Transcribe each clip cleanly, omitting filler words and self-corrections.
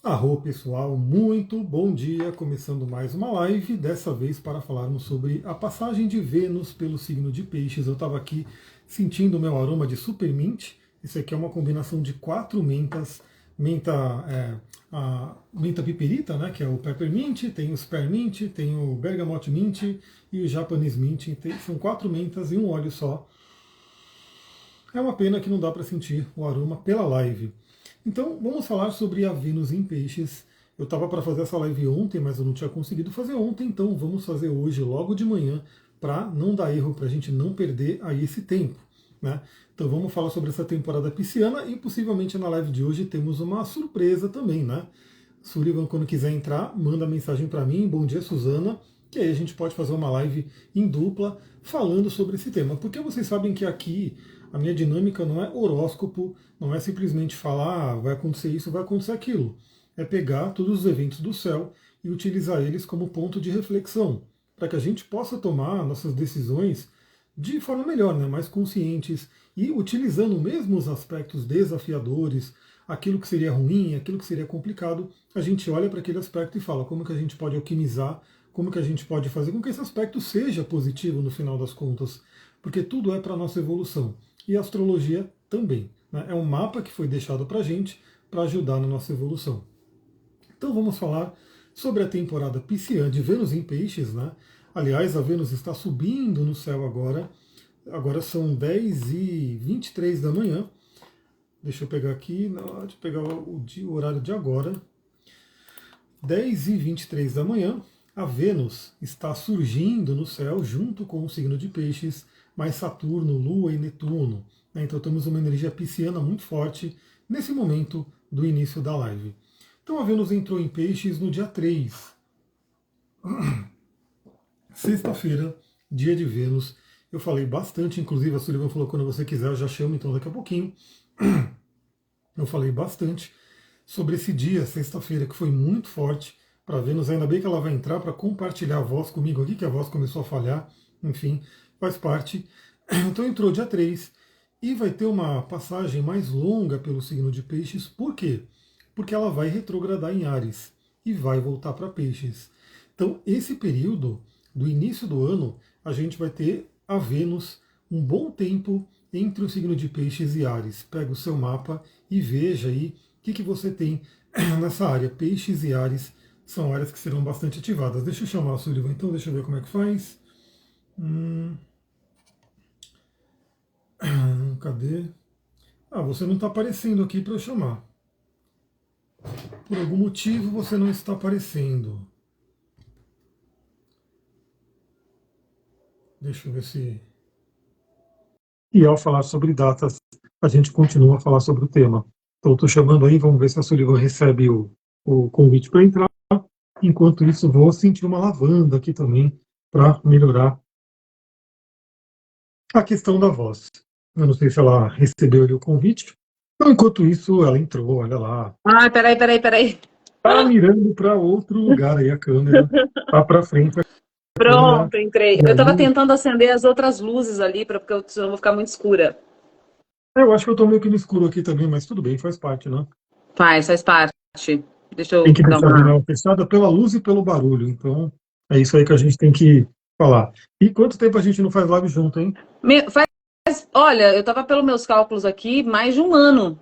Arro pessoal, muito bom dia! Começando mais uma live, dessa vez para falarmos sobre a passagem de Vênus pelo signo de Peixes. Eu estava aqui sentindo o meu aroma de Supermint. Esse aqui é uma combinação de quatro mentas, menta, a menta piperita, né, que é o Peppermint, tem o Spearmint, tem o Bergamot Mint e o Japanese Mint. São quatro mentas em um óleo só. É uma pena que não dá para sentir o aroma pela live. Então, vamos falar sobre a Vênus em Peixes. Eu estava para fazer essa live ontem, mas eu não tinha conseguido fazer ontem, então vamos fazer hoje, logo de manhã, para não dar erro, para a gente não perder aí esse tempo. Né? Então vamos falar sobre essa temporada pisciana e possivelmente na live de hoje temos uma surpresa também, né? Sullivan, quando quiser entrar, manda mensagem para mim, bom dia Suzana, que aí a gente pode fazer uma live em dupla falando sobre esse tema. Porque vocês sabem que aqui a minha dinâmica não é horóscopo, não é simplesmente falar vai acontecer isso, vai acontecer aquilo. É pegar todos os eventos do céu e utilizar eles como ponto de reflexão, para que a gente possa tomar nossas decisões de forma melhor, né, mais conscientes e utilizando mesmo os aspectos desafiadores, aquilo que seria ruim, aquilo que seria complicado, a gente olha para aquele aspecto e fala como que a gente pode alquimizar, como que a gente pode fazer com que esse aspecto seja positivo no final das contas, porque tudo é para a nossa evolução. E a astrologia também. Né? É um mapa que foi deixado para a gente para ajudar na nossa evolução. Então vamos falar sobre a temporada pisciana de Vênus em Peixes. Né? Aliás, a Vênus está subindo no céu agora. Agora são 10h23 da manhã. Deixa eu pegar aqui, deixa eu pegar o horário de agora. 10h23 da manhã, a Vênus está surgindo no céu junto com o signo de Peixes, mais Saturno, Lua e Netuno. Então temos uma energia pisciana muito forte nesse momento do início da live. Então a Vênus entrou em Peixes no dia 3, sexta-feira, dia de Vênus. Eu falei bastante, inclusive a Sullivan falou quando você quiser eu já chamo, então daqui a pouquinho. Eu falei bastante sobre esse dia, sexta-feira, que foi muito forte para Vênus. Ainda bem que ela vai entrar para compartilhar a voz comigo aqui, que a voz começou a falhar. Enfim, faz parte. Então entrou dia 3 e vai ter uma passagem mais longa pelo signo de Peixes. Por quê? Porque ela vai retrogradar em Áries e vai voltar para Peixes. Então, esse período do início do ano, a gente vai ter a Vênus um bom tempo entre o signo de Peixes e Áries. Pega o seu mapa e veja aí o que você tem nessa área. Peixes e Áries são áreas que serão bastante ativadas. Deixa eu chamar a Sullivan, então, deixa eu ver como é que faz. Cadê? Você não está aparecendo aqui para eu chamar. Por algum motivo você não está aparecendo. Deixa eu ver se... E ao falar sobre datas, a gente continua a falar sobre o tema. Então, estou chamando aí, vamos ver se a Sullivan recebe o convite para entrar. Enquanto isso, vou sentir uma lavanda aqui também para melhorar a questão da voz. Eu não sei se ela recebeu ali o convite. Então, enquanto isso, ela entrou, olha lá. Ah, peraí. Tá mirando para outro lugar aí a câmera. Tá para frente a câmera. Pronto, entrei. E Eu estava aí, tentando acender as outras luzes ali, porque eu senão vou ficar muito escura. eu acho que eu tô meio que no escuro aqui também, mas tudo bem, faz parte, né? Faz parte. Deixa Tem eu que dar deixar a uma. janela fechada pela luz e pelo barulho. Então, é isso aí que a gente tem que falar. E quanto tempo a gente não faz live junto, hein? Faz... Olha, eu estava pelos meus cálculos aqui, mais de um ano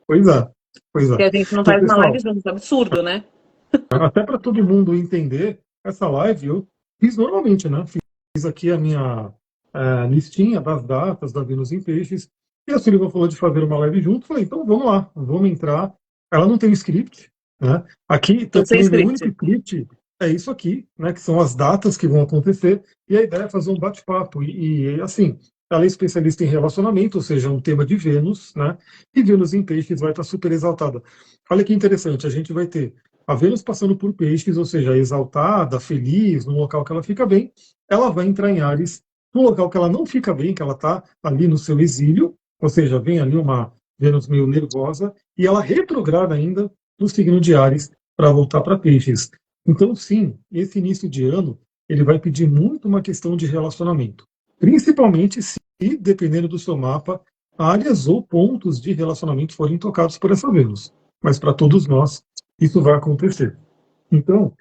Pois é, pois é. que a gente não Então, faz uma live pessoal, junto. Absurdo, né? até para todo mundo entender, essa live eu fiz normalmente, né? Fiz aqui a minha listinha das datas da Vênus em Peixes, e a Silvia falou de fazer uma live junto, falei, então vamos lá, vamos entrar. Ela não tem script, né? Aqui Tô sem também meu único script. script é isso aqui, né? Que são as datas que vão acontecer, e a ideia é fazer um bate-papo. E assim, ela é especialista em relacionamento, ou seja, um tema de Vênus, né? E Vênus em Peixes vai estar super exaltada. Olha que interessante, a gente vai ter a Vênus passando por Peixes, ou seja, exaltada, feliz, num local que ela fica bem, ela vai entrar em Áries, no local que ela não fica bem, que ela está ali no seu exílio, ou seja, vem ali uma Vênus meio nervosa, e ela retrograda ainda no signo de Áries para voltar para Peixes. Então, sim, esse início de ano, ele vai pedir muito uma questão de relacionamento. Principalmente se, dependendo do seu mapa, áreas ou pontos de relacionamento forem tocados por essa Vênus. Mas para todos nós, isso vai acontecer. Então,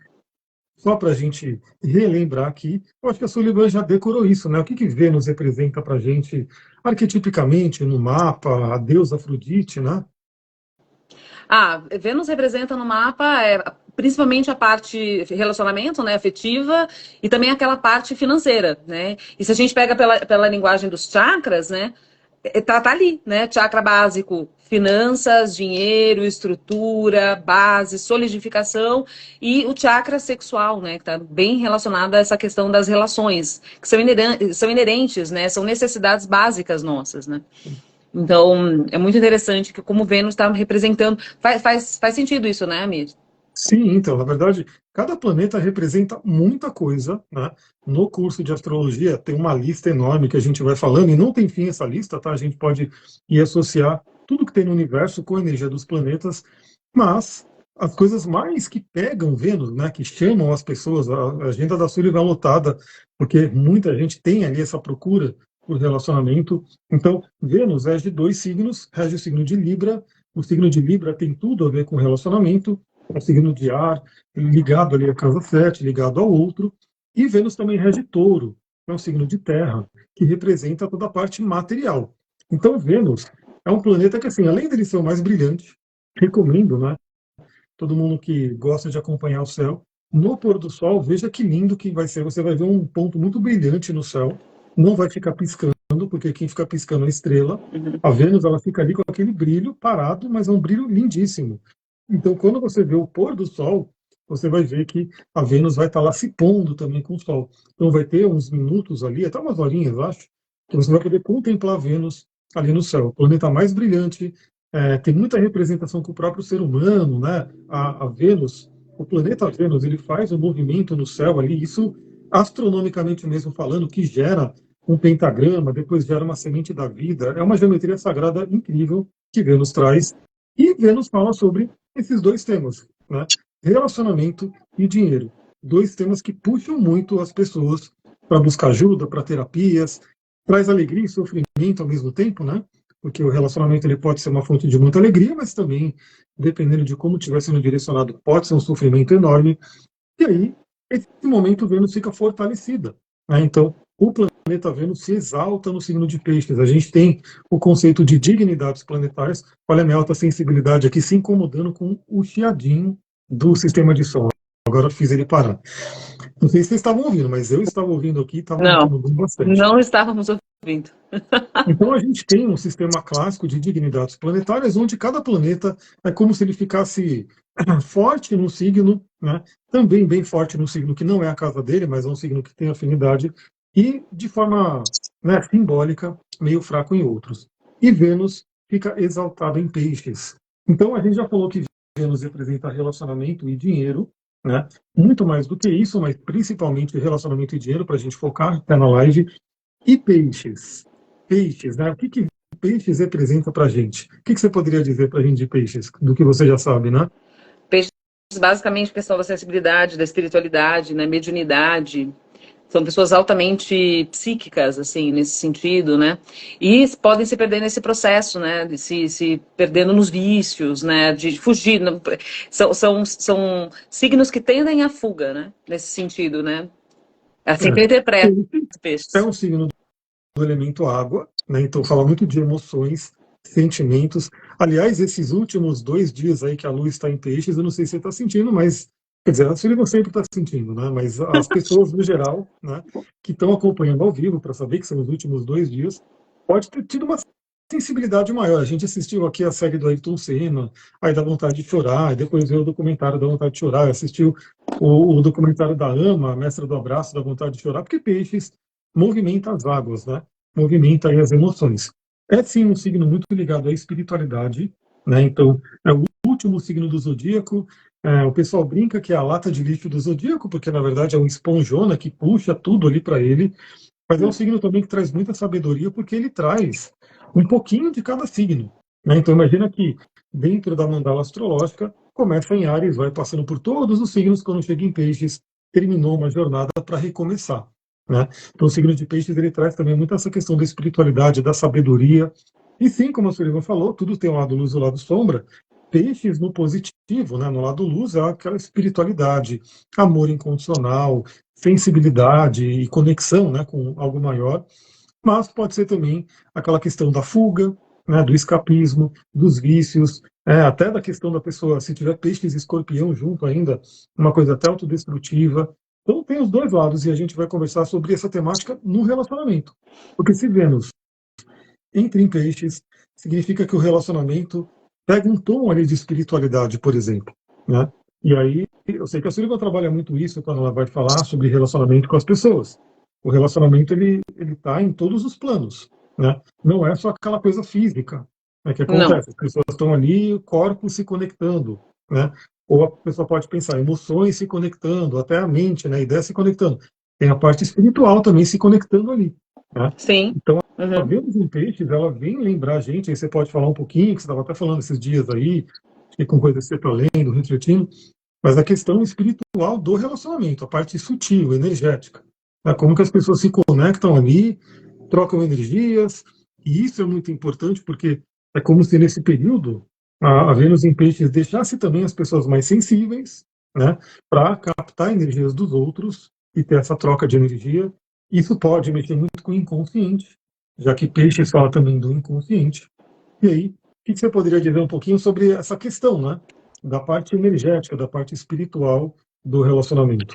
só para a gente relembrar aqui, eu acho que a Sullivan já decorou isso, né? O que Vênus representa para a gente arquetipicamente no mapa, a deusa Afrodite, né? Vênus representa no mapa principalmente a parte relacionamento, né, afetiva, e também aquela parte financeira, né? E se a gente pega pela linguagem dos chakras, né, tá ali, né? Chakra básico, finanças, dinheiro, estrutura, base, solidificação, e o chakra sexual, né? Que tá bem relacionado a essa questão das relações, que são inerentes, né? São necessidades básicas nossas, né? Então, é muito interessante que como Vênus está representando. Faz sentido isso, né, Amir? Sim, então, na verdade, cada planeta representa muita coisa, né? No curso de astrologia tem uma lista enorme que a gente vai falando, e não tem fim essa lista, tá? A gente pode ir associar tudo que tem no universo com a energia dos planetas, mas as coisas mais que pegam Vênus, né, que chamam as pessoas, a agenda da Sullivan é lotada, porque muita gente tem ali essa procura por relacionamento. Então, Vênus rege dois signos, rege o signo de Libra. O signo de Libra tem tudo a ver com relacionamento, é um signo de ar, ligado ali à casa 7, ligado ao outro. E Vênus também rege Touro, que é um signo de terra, que representa toda a parte material. Então, Vênus é um planeta que, assim, além dele ser o mais brilhante, recomendo, né? Todo mundo que gosta de acompanhar o céu, no pôr do sol, veja que lindo que vai ser. Você vai ver um ponto muito brilhante no céu, não vai ficar piscando, porque quem fica piscando é a estrela. A Vênus, ela fica ali com aquele brilho parado, mas é um brilho lindíssimo. Então, quando você vê o pôr do sol, você vai ver que a Vênus vai estar lá se pondo também com o sol. Então, vai ter uns minutos ali, até umas horinhas, acho, que você vai poder contemplar a Vênus ali no céu. O planeta mais brilhante, tem muita representação com o próprio ser humano, né? A Vênus, o planeta Vênus, ele faz um movimento no céu ali, isso astronomicamente mesmo falando, que gera um pentagrama, depois gera uma semente da vida. É uma geometria sagrada incrível que Vênus traz. E Vênus fala sobre esses dois temas, né? Relacionamento e dinheiro. Dois temas que puxam muito as pessoas para buscar ajuda, para terapias, traz alegria e sofrimento ao mesmo tempo, né? Porque o relacionamento ele pode ser uma fonte de muita alegria, mas também, dependendo de como estiver sendo direcionado, pode ser um sofrimento enorme. E aí, esse momento, Vênus fica fortalecida, né? Então, o planeta Vênus se exalta no signo de Peixes. A gente tem o conceito de dignidades planetárias. Olha a minha alta sensibilidade aqui se incomodando com o chiadinho do sistema de som. Agora eu fiz ele parar. Não sei se vocês estavam ouvindo, mas eu estava ouvindo aqui e estava me Não, incomodando bastante. não estávamos ouvindo. Então a gente tem um sistema clássico de dignidades planetárias, onde cada planeta é como se ele ficasse forte num signo, né? Também bem forte num signo que não é a casa dele, mas é um signo que tem afinidade, e de forma, né, simbólica, meio fraco em outros. E Vênus fica exaltada em peixes. Então a gente já falou que Vênus representa relacionamento e dinheiro, né? Muito mais do que isso, mas principalmente relacionamento e dinheiro, para a gente focar até na live. E peixes? Peixes, né? O que peixes representa para a gente? O que você poderia dizer para a gente de peixes, do que você já sabe, né? Peixes, basicamente, questão da sensibilidade, da espiritualidade, né? Mediunidade. São pessoas altamente psíquicas, assim, nesse sentido, né? E podem se perder nesse processo, né? De se perdendo nos vícios, né? De fugir. São signos que tendem à fuga, né? Nesse sentido, né? É assim que eu interpreto os É peixes. um signo do elemento água, né? Então fala muito de emoções, sentimentos. Aliás, esses últimos 2 dias aí que a Lua está em peixes, eu não sei se você está sentindo, mas quer dizer, a Sullivan sempre está sentindo, né? Mas as pessoas no geral, né, que estão acompanhando ao vivo para saber que são os últimos 2 dias, pode ter tido uma sensibilidade maior. A gente assistiu aqui a série do Ayrton Senna, aí dá vontade de chorar, e depois veio o documentário, dá vontade de chorar, assistiu o documentário da Ama, a Mestra do Abraço, dá vontade de chorar, porque peixes movimenta as águas, né? Movimenta aí as emoções. É sim um signo muito ligado à espiritualidade, né? Então, é o último signo do zodíaco. O pessoal brinca que é a lata de lixo do zodíaco, porque na verdade é um esponjona que puxa tudo ali para ele. Mas é um signo também que traz muita sabedoria, porque ele traz um pouquinho de cada signo, né? Então, imagina que dentro da mandala astrológica, começa em Áries, vai passando por todos os signos, quando chega em Peixes, terminou uma jornada para recomeçar, né? Então, o signo de Peixes ele traz também muito essa questão da espiritualidade, da sabedoria. E sim, como a Sullivan falou, tudo tem um lado luz e um lado sombra. Peixes no positivo, né, no lado luz, é aquela espiritualidade, amor incondicional, sensibilidade e conexão, né, com algo maior, mas pode ser também aquela questão da fuga, né, do escapismo, dos vícios, até da questão da pessoa, se tiver peixes e escorpião junto ainda, uma coisa até autodestrutiva. Então tem os dois lados e a gente vai conversar sobre essa temática no relacionamento. Porque se Vênus entra em peixes, significa que o relacionamento pega um tom ali de espiritualidade, por exemplo, né? E aí, eu sei que a Sullivan trabalha muito isso quando ela vai falar sobre relacionamento com as pessoas. O relacionamento, ele tá em todos os planos, né? Não é só aquela coisa física, né, que Não. acontece. As pessoas estão ali, corpos se conectando, né? Ou a pessoa pode pensar, emoções se conectando, até a mente, né, a ideia se conectando. Tem a parte espiritual também se conectando ali, né? Sim. Então, a Uhum. Vênus em Peixes, ela vem lembrar a gente, aí você pode falar um pouquinho, que você estava até falando esses dias aí, acho que com coisas que você está lendo, refletindo, mas a questão espiritual do relacionamento, a parte sutil, energética, né? Como que as pessoas se conectam ali, trocam energias, e isso é muito importante porque é como se nesse período a Vênus em Peixes deixasse também as pessoas mais sensíveis, né, para captar energias dos outros e ter essa troca de energia. Isso pode mexer muito com o inconsciente, já que Peixes fala também do inconsciente. E aí, o que você poderia dizer um pouquinho sobre essa questão, né, da parte energética, da parte espiritual do relacionamento?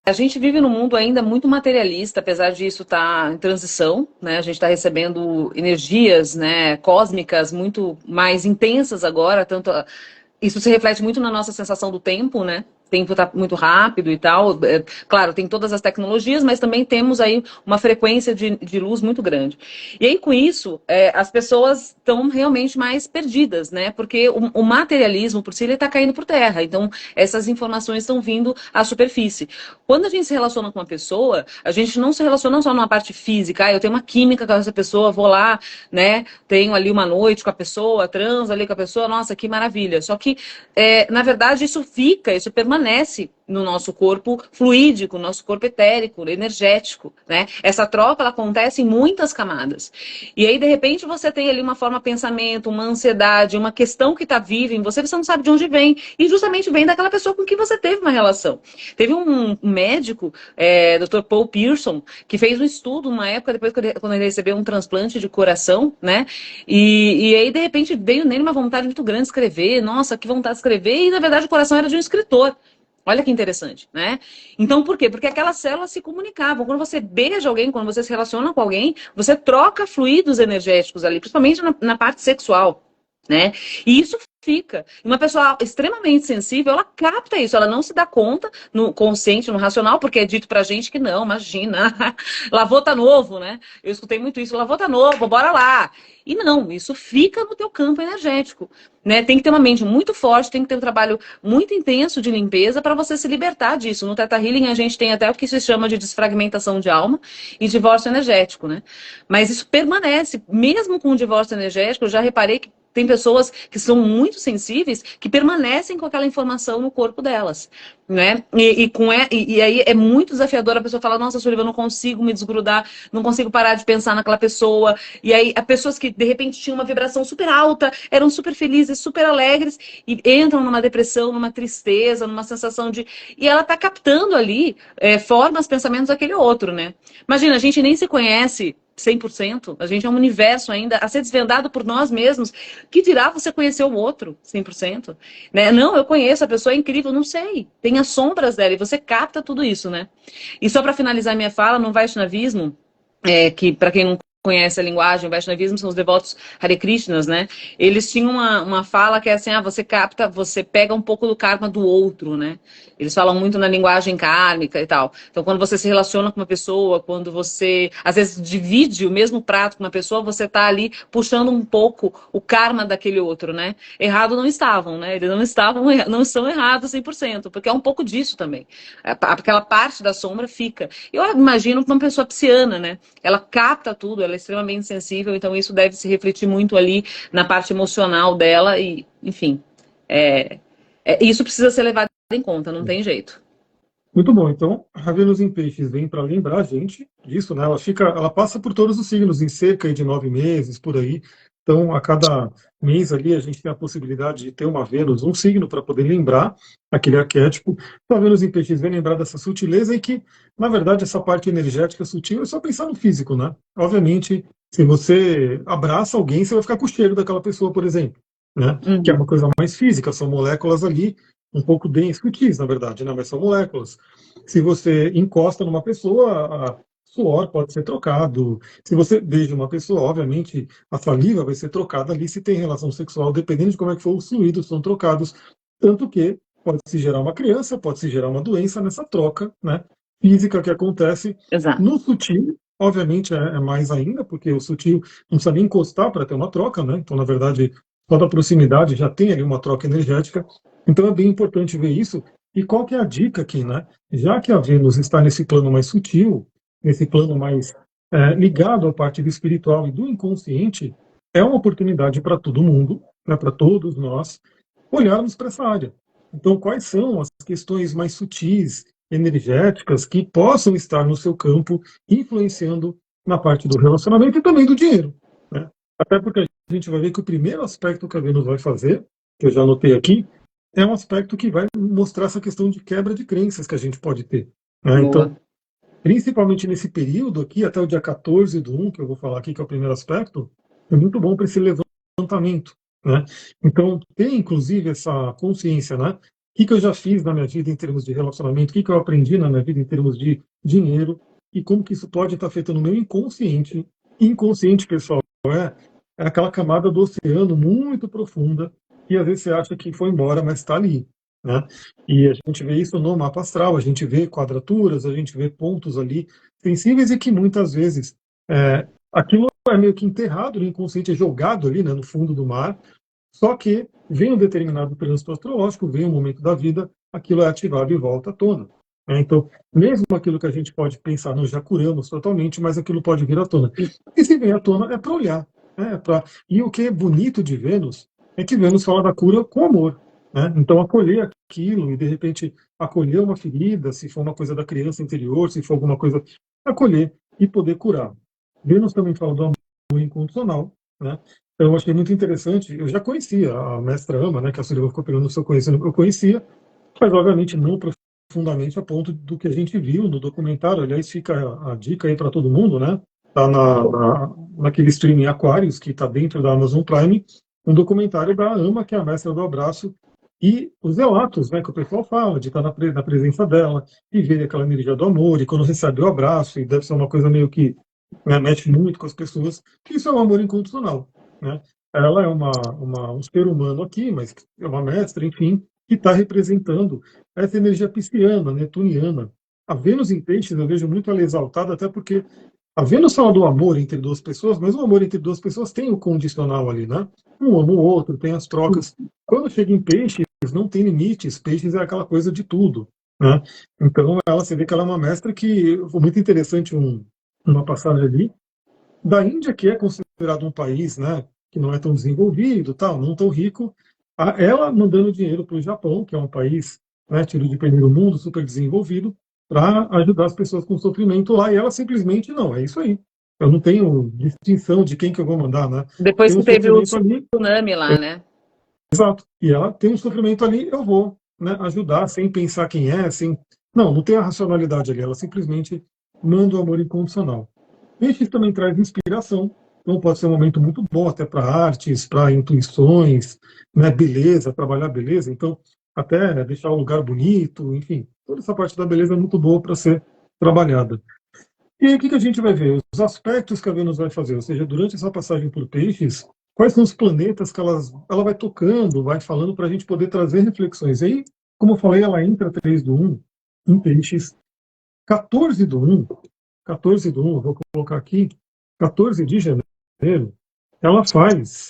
A gente vive num mundo ainda muito materialista, apesar disso estar em transição, né? A gente está recebendo energias, né, cósmicas muito mais intensas agora, tanto isso se reflete muito na nossa sensação do tempo, né? O tempo está muito rápido e tal. Claro, tem todas as tecnologias, mas também temos aí uma frequência de luz muito grande. E aí, com isso, as pessoas estão realmente mais perdidas, né? Porque o materialismo por si ele está caindo por terra. Então, essas informações estão vindo à superfície. Quando a gente se relaciona com uma pessoa, a gente não se relaciona só numa parte física. Eu tenho uma química com essa pessoa, vou lá, né? Tenho ali uma noite com a pessoa, transo ali com a pessoa, nossa, que maravilha. Só que, na verdade, isso permanece no nosso corpo fluídico, no nosso corpo etérico, energético, né? Essa troca, ela acontece em muitas camadas. E aí, de repente, você tem ali uma forma de pensamento, uma ansiedade, uma questão que está viva em você, você não sabe de onde vem. E justamente vem daquela pessoa com quem você teve uma relação. Teve um médico, Dr. Paul Pearson, que fez um estudo numa época, depois quando ele recebeu um transplante de coração, né? E aí, de repente, veio nele uma vontade muito grande de escrever. Nossa, que vontade de escrever. E, na verdade, o coração era de um escritor. Olha que interessante, né? Então, por quê? Porque aquelas células se comunicavam. Quando você beija alguém, quando você se relaciona com alguém, você troca fluidos energéticos ali, principalmente na parte sexual, né? E isso fica. Uma pessoa extremamente sensível, ela capta isso, ela não se dá conta no consciente, no racional, porque é dito pra gente que não, imagina, lavou tá novo, né? Eu escutei muito isso, lavou tá novo, bora lá. E não, isso fica no teu campo energético, né? Tem que ter uma mente muito forte, tem que ter um trabalho muito intenso de limpeza para você se libertar disso. No Theta Healing a gente tem até o que se chama de desfragmentação de alma e divórcio energético, né? Mas isso permanece, mesmo com o divórcio energético, eu já reparei que tem pessoas que são muito sensíveis que permanecem com aquela informação no corpo delas, né? E aí é muito desafiador a pessoa falar, nossa, Sullivan, eu não consigo me desgrudar, não consigo parar de pensar naquela pessoa. E aí, as pessoas que de repente tinham uma vibração super alta, eram super felizes, super alegres, e entram numa depressão, numa tristeza, numa sensação de. E ela tá captando ali formas, pensamentos daquele outro, né? Imagina, a gente nem se conhece 100%, a gente é um universo ainda a ser desvendado por nós mesmos. Que dirá você conhecer o outro 100%? Né? Não, eu conheço, a pessoa é incrível, não sei. Tem as sombras dela e você capta tudo isso, né? E só para finalizar minha fala, no Vaishnavismo, que para quem não conhece a linguagem, o Vaishnavismo são os devotos Hare Krishnas, né? Eles tinham uma fala que é assim, você capta, você pega um pouco do karma do outro, né? Eles falam muito na linguagem kármica e tal. Então, quando você se relaciona com uma pessoa, quando você, às vezes, divide o mesmo prato com uma pessoa, você tá ali puxando um pouco o karma daquele outro, né? Errado não estavam, né? Eles não estão errados 100%, porque é um pouco disso também. Aquela parte da sombra fica. Eu imagino uma pessoa pisciana, né? Ela capta tudo, ela é extremamente sensível, então isso deve se refletir muito ali na parte emocional dela e, enfim, isso precisa ser levado em conta, não tem jeito. Muito bom. Então, a Vênus em Peixes vem para lembrar a gente disso, né? Ela passa por todos os signos em cerca de 9 meses, por aí. Então, a cada mês ali, a gente tem a possibilidade de ter uma Vênus, um signo, para poder lembrar aquele arquétipo. Então, a Vênus em Peixes vem lembrar dessa sutileza e que, na verdade, essa parte energética sutil é só pensar no físico, né? Obviamente, se você abraça alguém, você vai ficar com o cheiro daquela pessoa, por exemplo, né? Que é uma coisa mais física, são moléculas ali um pouco bem sutis, na verdade, né? Mas são moléculas. Se você encosta numa pessoa, suor pode ser trocado. Se você beija uma pessoa, obviamente, a saliva vai ser trocada ali se tem relação sexual, dependendo de como é que for, os fluidos são trocados. Tanto que pode-se gerar uma criança, pode-se gerar uma doença nessa troca, né, física que acontece. Exato. No sutil, obviamente, é mais ainda, porque o sutil não precisa nem encostar para ter uma troca, né? Então, na verdade, só da proximidade já tem ali uma troca energética. Então, é bem importante ver isso. E qual que é a dica aqui, né? Já que a Vênus está nesse plano mais sutil, nesse plano mais ligado à parte do espiritual e do inconsciente, é uma oportunidade para todo mundo, né, para todos nós, olharmos para essa área. Então, quais são as questões mais sutis, energéticas, que possam estar no seu campo, influenciando na parte do relacionamento e também do dinheiro, né? Até porque a gente vai ver que o primeiro aspecto que a Vênus vai fazer, que eu já anotei aqui, é um aspecto que vai mostrar essa questão de quebra de crenças que a gente pode ter, né? Então, principalmente nesse período aqui, até o dia 14 do 1, que eu vou falar aqui, que é o primeiro aspecto, é muito bom para esse levantamento, né? Então, tem inclusive essa consciência, né? O que eu já fiz na minha vida em termos de relacionamento, o que eu aprendi na minha vida em termos de dinheiro, e como que isso pode estar afetando o meu inconsciente. Inconsciente, pessoal, é aquela camada do oceano muito profunda, e às vezes você acha que foi embora, mas está ali, né? E a gente vê isso no mapa astral, a gente vê quadraturas, a gente vê pontos ali sensíveis e que muitas vezes aquilo é meio que enterrado no inconsciente, é jogado ali, né, no fundo do mar, só que vem um determinado trânsito astrológico, vem um momento da vida, aquilo é ativado e volta à tona, né? Então, mesmo aquilo que a gente pode pensar, nós já curamos totalmente, mas aquilo pode vir à tona. E se vem à tona, é para olhar. Né? E o que é bonito de Vênus é que Vênus fala da cura com amor. Né? Então, acolher aquilo e, de repente, acolher uma ferida, se for uma coisa da criança interior, se for alguma coisa, acolher e poder curar. Vênus também fala do amor incondicional, né? Então, eu achei muito interessante. Eu já conhecia a mestra Ama, né, que a Sullivan ficou pegando no seu conhecimento, eu conhecia, mas, obviamente, não profundamente a ponto do que a gente viu no documentário. Aliás, fica a dica aí para todo mundo, né? Tá naquele streaming Aquarius, que está dentro da Amazon Prime, um documentário da Ama, que é a mestra do abraço, e os relatos, né, que o pessoal fala, de estar na presença dela, e ver aquela energia do amor, e quando recebe o abraço, e deve ser uma coisa meio que, né, mexe muito com as pessoas, isso é um amor incondicional, né? Ela é um ser humano aqui, mas é uma mestra, enfim, que está representando essa energia pisciana, netuniana. A Vênus em Peixes eu vejo muito ela exaltada, até porque a Vênus fala do amor entre duas pessoas, mas o amor entre duas pessoas tem o condicional ali, né? Um ama o outro, tem as trocas. Quando chega em Peixes, não tem limites. Peixes é aquela coisa de tudo, né? Então, você vê que ela é uma mestra que foi muito interessante uma passagem ali da Índia, que é considerado um país, né, que não é tão desenvolvido, tal, não tão rico, ela mandando dinheiro para o Japão, que é um país, né, tido de primeiro mundo, super desenvolvido, para ajudar as pessoas com sofrimento lá, e ela simplesmente não, é isso aí. Eu não tenho distinção de quem que eu vou mandar, né? Depois Tem um que teve o sofrimento ali, tsunami lá, né? exato. E ela tem um sofrimento ali, eu vou, né, ajudar sem pensar quem é, sem. Não tem a racionalidade ali, ela simplesmente manda o amor incondicional. Peixes também traz inspiração, então pode ser um momento muito bom até para artes, para intuições, né, beleza, trabalhar beleza, então até deixar o lugar bonito, enfim, toda essa parte da beleza é muito boa para ser trabalhada. E aí, o que que a gente vai ver? Os aspectos que a Vênus vai fazer, ou seja, durante essa passagem por Peixes, quais são os planetas que ela vai tocando, vai falando para a gente poder trazer reflexões. E aí, como eu falei, ela entra 3 do 1 em Peixes, 14 do 1, 14 do 1, vou colocar aqui, 14 de janeiro, ela faz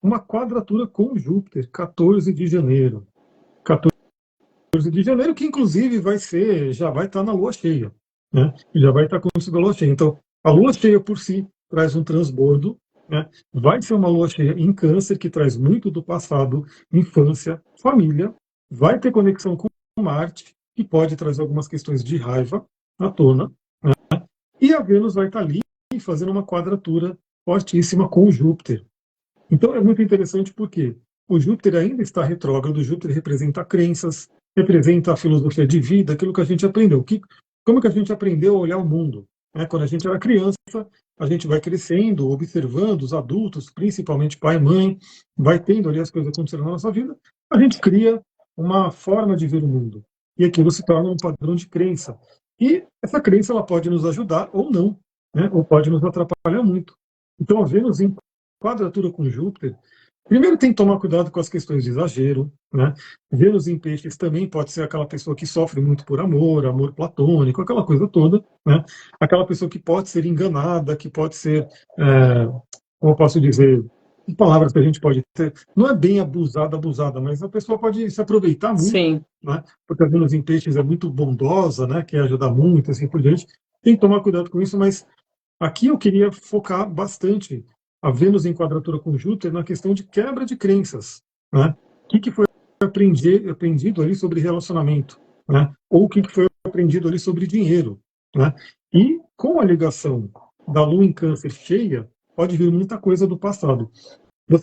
uma quadratura com Júpiter, 14 de janeiro. 14 de janeiro, que inclusive já vai estar na lua cheia, né? Já vai estar coincidindo a lua cheia. Então, a lua cheia por si traz um transbordo, né? Vai ser uma lua cheia em Câncer, que traz muito do passado, infância, família, vai ter conexão com Marte, que pode trazer algumas questões de raiva à tona, e a Vênus vai estar ali fazendo uma quadratura fortíssima com Júpiter. Então é muito interessante porque o Júpiter ainda está retrógrado, o Júpiter representa crenças, representa a filosofia de vida, aquilo que a gente aprendeu. Como que a gente aprendeu a olhar o mundo? Né? Quando a gente era criança, a gente vai crescendo, observando os adultos, principalmente pai e mãe, vai tendo ali as coisas acontecendo na nossa vida, a gente cria uma forma de ver o mundo. E aquilo se torna um padrão de crença. E essa crença ela pode nos ajudar ou não, né? Ou pode nos atrapalhar muito. Então, a Vênus em quadratura com Júpiter, primeiro tem que tomar cuidado com as questões de exagero, né? Vênus em peixes também pode ser aquela pessoa que sofre muito por amor, amor platônico, aquela coisa toda, né? Aquela pessoa que pode ser enganada, que pode ser, como eu posso dizer, palavras que a gente pode ter, não é bem abusada, mas a pessoa pode se aproveitar muito, Sim. né? Porque a Vênus em peixes é muito bondosa, né? Quer ajudar muito, assim por diante. Tem que tomar cuidado com isso, mas aqui eu queria focar bastante a Vênus em quadratura com Júpiter na questão de quebra de crenças, né? O que foi aprendido ali sobre relacionamento, né? Ou o que foi aprendido ali sobre dinheiro, né? E com a ligação da Lua em Câncer cheia, pode vir muita coisa do passado. Não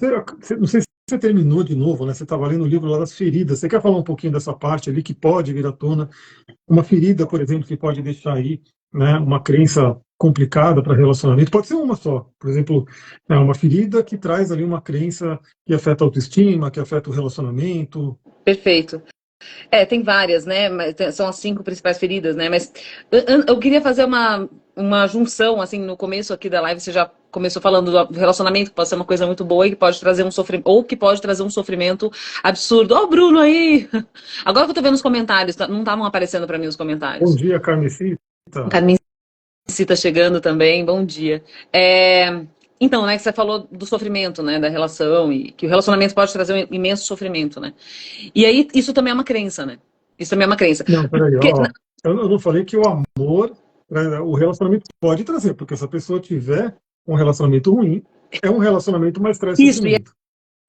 sei se você terminou de novo, né? Você estava lendo o livro lá das feridas. Você quer falar um pouquinho dessa parte ali que pode vir à tona? Uma ferida, por exemplo, que pode deixar aí, né, uma crença complicada para relacionamento. Pode ser uma só. Por exemplo, uma ferida que traz ali uma crença que afeta a autoestima, que afeta o relacionamento. Perfeito. Tem várias, né? São as 5 principais feridas, né? Mas eu queria fazer uma junção, assim, no começo aqui da live, você já começou falando do relacionamento, que pode ser uma coisa muito boa e que pode trazer um sofrimento, ou que pode trazer um sofrimento absurdo. Ó, o Bruno aí! Agora que eu tô vendo os comentários, não estavam aparecendo para mim os Bom comentários. dia, Carmesita. Carmen tá chegando também, bom dia. Então, né, que você falou do sofrimento, né, da relação, e que o relacionamento pode trazer um imenso sofrimento, né? E aí, isso também é uma crença, né? Isso também é uma crença. Não, peraí, Porque, ó. Eu não falei que o amor, né, o relacionamento pode trazer, porque se a pessoa tiver um relacionamento ruim, é um relacionamento, mas traz isso, e sofrimento.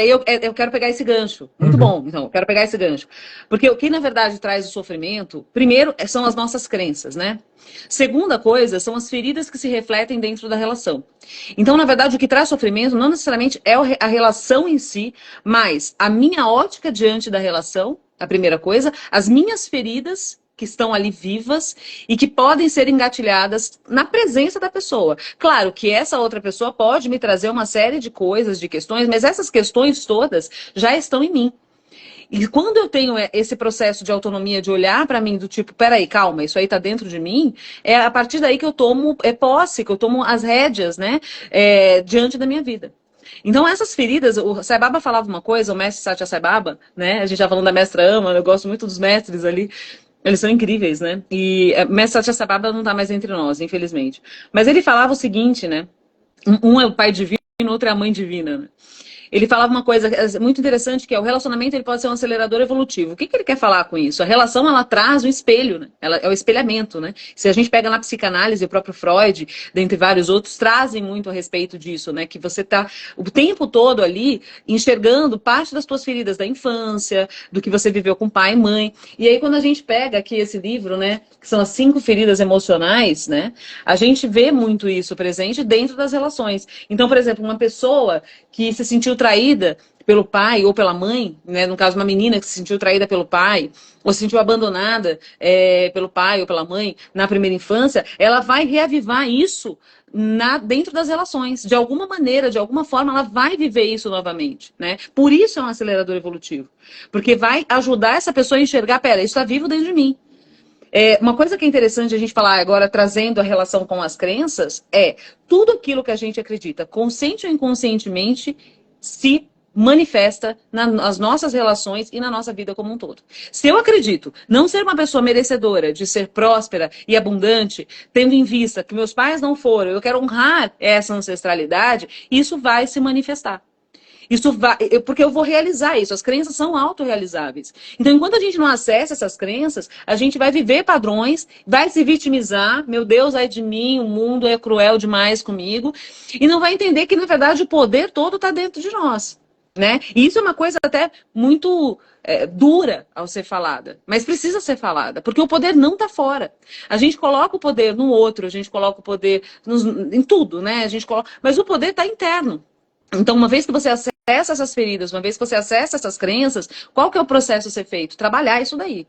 aí eu quero pegar esse gancho. Muito Uhum. bom, então, eu quero pegar esse gancho. Porque o que, na verdade, traz o sofrimento, primeiro, são as nossas crenças, né? Segunda coisa, são as feridas que se refletem dentro da relação. Então, na verdade, o que traz sofrimento não necessariamente é a relação em si, mas a minha ótica diante da relação, a primeira coisa, as minhas feridas que estão ali vivas e que podem ser engatilhadas na presença da pessoa. Claro que essa outra pessoa pode me trazer uma série de coisas, de questões, mas essas questões todas já estão em mim. E quando eu tenho esse processo de autonomia, de olhar para mim do tipo, peraí, calma, isso aí tá dentro de mim, é a partir daí que eu tomo posse, que eu tomo as rédeas, né, diante da minha vida. Então, essas feridas, o Sai Baba falava uma coisa, o mestre Satya Sai Baba, né? A gente já falando da mestra Ama, eu gosto muito dos mestres ali. Eles são incríveis, né? E mestre Satya Sai Baba não tá mais entre nós, infelizmente. Mas ele falava o seguinte, né? Um é o pai divino, o outro é a mãe divina, né? Ele falava uma coisa muito interessante, que é o relacionamento ele pode ser um acelerador evolutivo. O que ele quer falar com isso? A relação, ela traz um espelho, né? Ela é o espelhamento, né? Se a gente pega na psicanálise, o próprio Freud, dentre vários outros, trazem muito a respeito disso, né? Que você tá o tempo todo ali enxergando parte das suas feridas da infância, do que você viveu com pai e mãe. E aí, quando a gente pega aqui esse livro, né? Que são as 5 feridas emocionais, né? A gente vê muito isso presente dentro das relações. Então, por exemplo, uma pessoa que se sentiu traída pelo pai ou pela mãe, né? No caso, uma menina que se sentiu traída pelo pai, ou se sentiu abandonada pelo pai ou pela mãe na primeira infância, ela vai reavivar isso dentro das relações. De alguma maneira, de alguma forma, ela vai viver isso novamente, né? Por isso é um acelerador evolutivo. Porque vai ajudar essa pessoa a enxergar, pera, isso está vivo dentro de mim. Uma coisa que é interessante a gente falar agora, trazendo a relação com as crenças, tudo aquilo que a gente acredita, consciente ou inconscientemente, se manifesta nas nossas relações e na nossa vida como um todo. Se eu acredito não ser uma pessoa merecedora de ser próspera e abundante, tendo em vista que meus pais não foram, eu quero honrar essa ancestralidade, isso vai se manifestar. Isso vai, porque eu vou realizar isso. As crenças são autorrealizáveis. Então, enquanto a gente não acessa essas crenças, a gente vai viver padrões, vai se vitimizar. Meu Deus, ai de mim, o mundo é cruel demais comigo. E não vai entender que, na verdade, o poder todo está dentro de nós. Né? E isso é uma coisa até muito dura ao ser falada, mas precisa ser falada, porque o poder não está fora. A gente coloca o poder no outro, a gente coloca o poder em tudo, né? A gente coloca, mas o poder está interno. Então, uma vez que você acessa essas feridas, uma vez que você acessa essas crenças, qual que é o processo a ser feito? Trabalhar isso daí.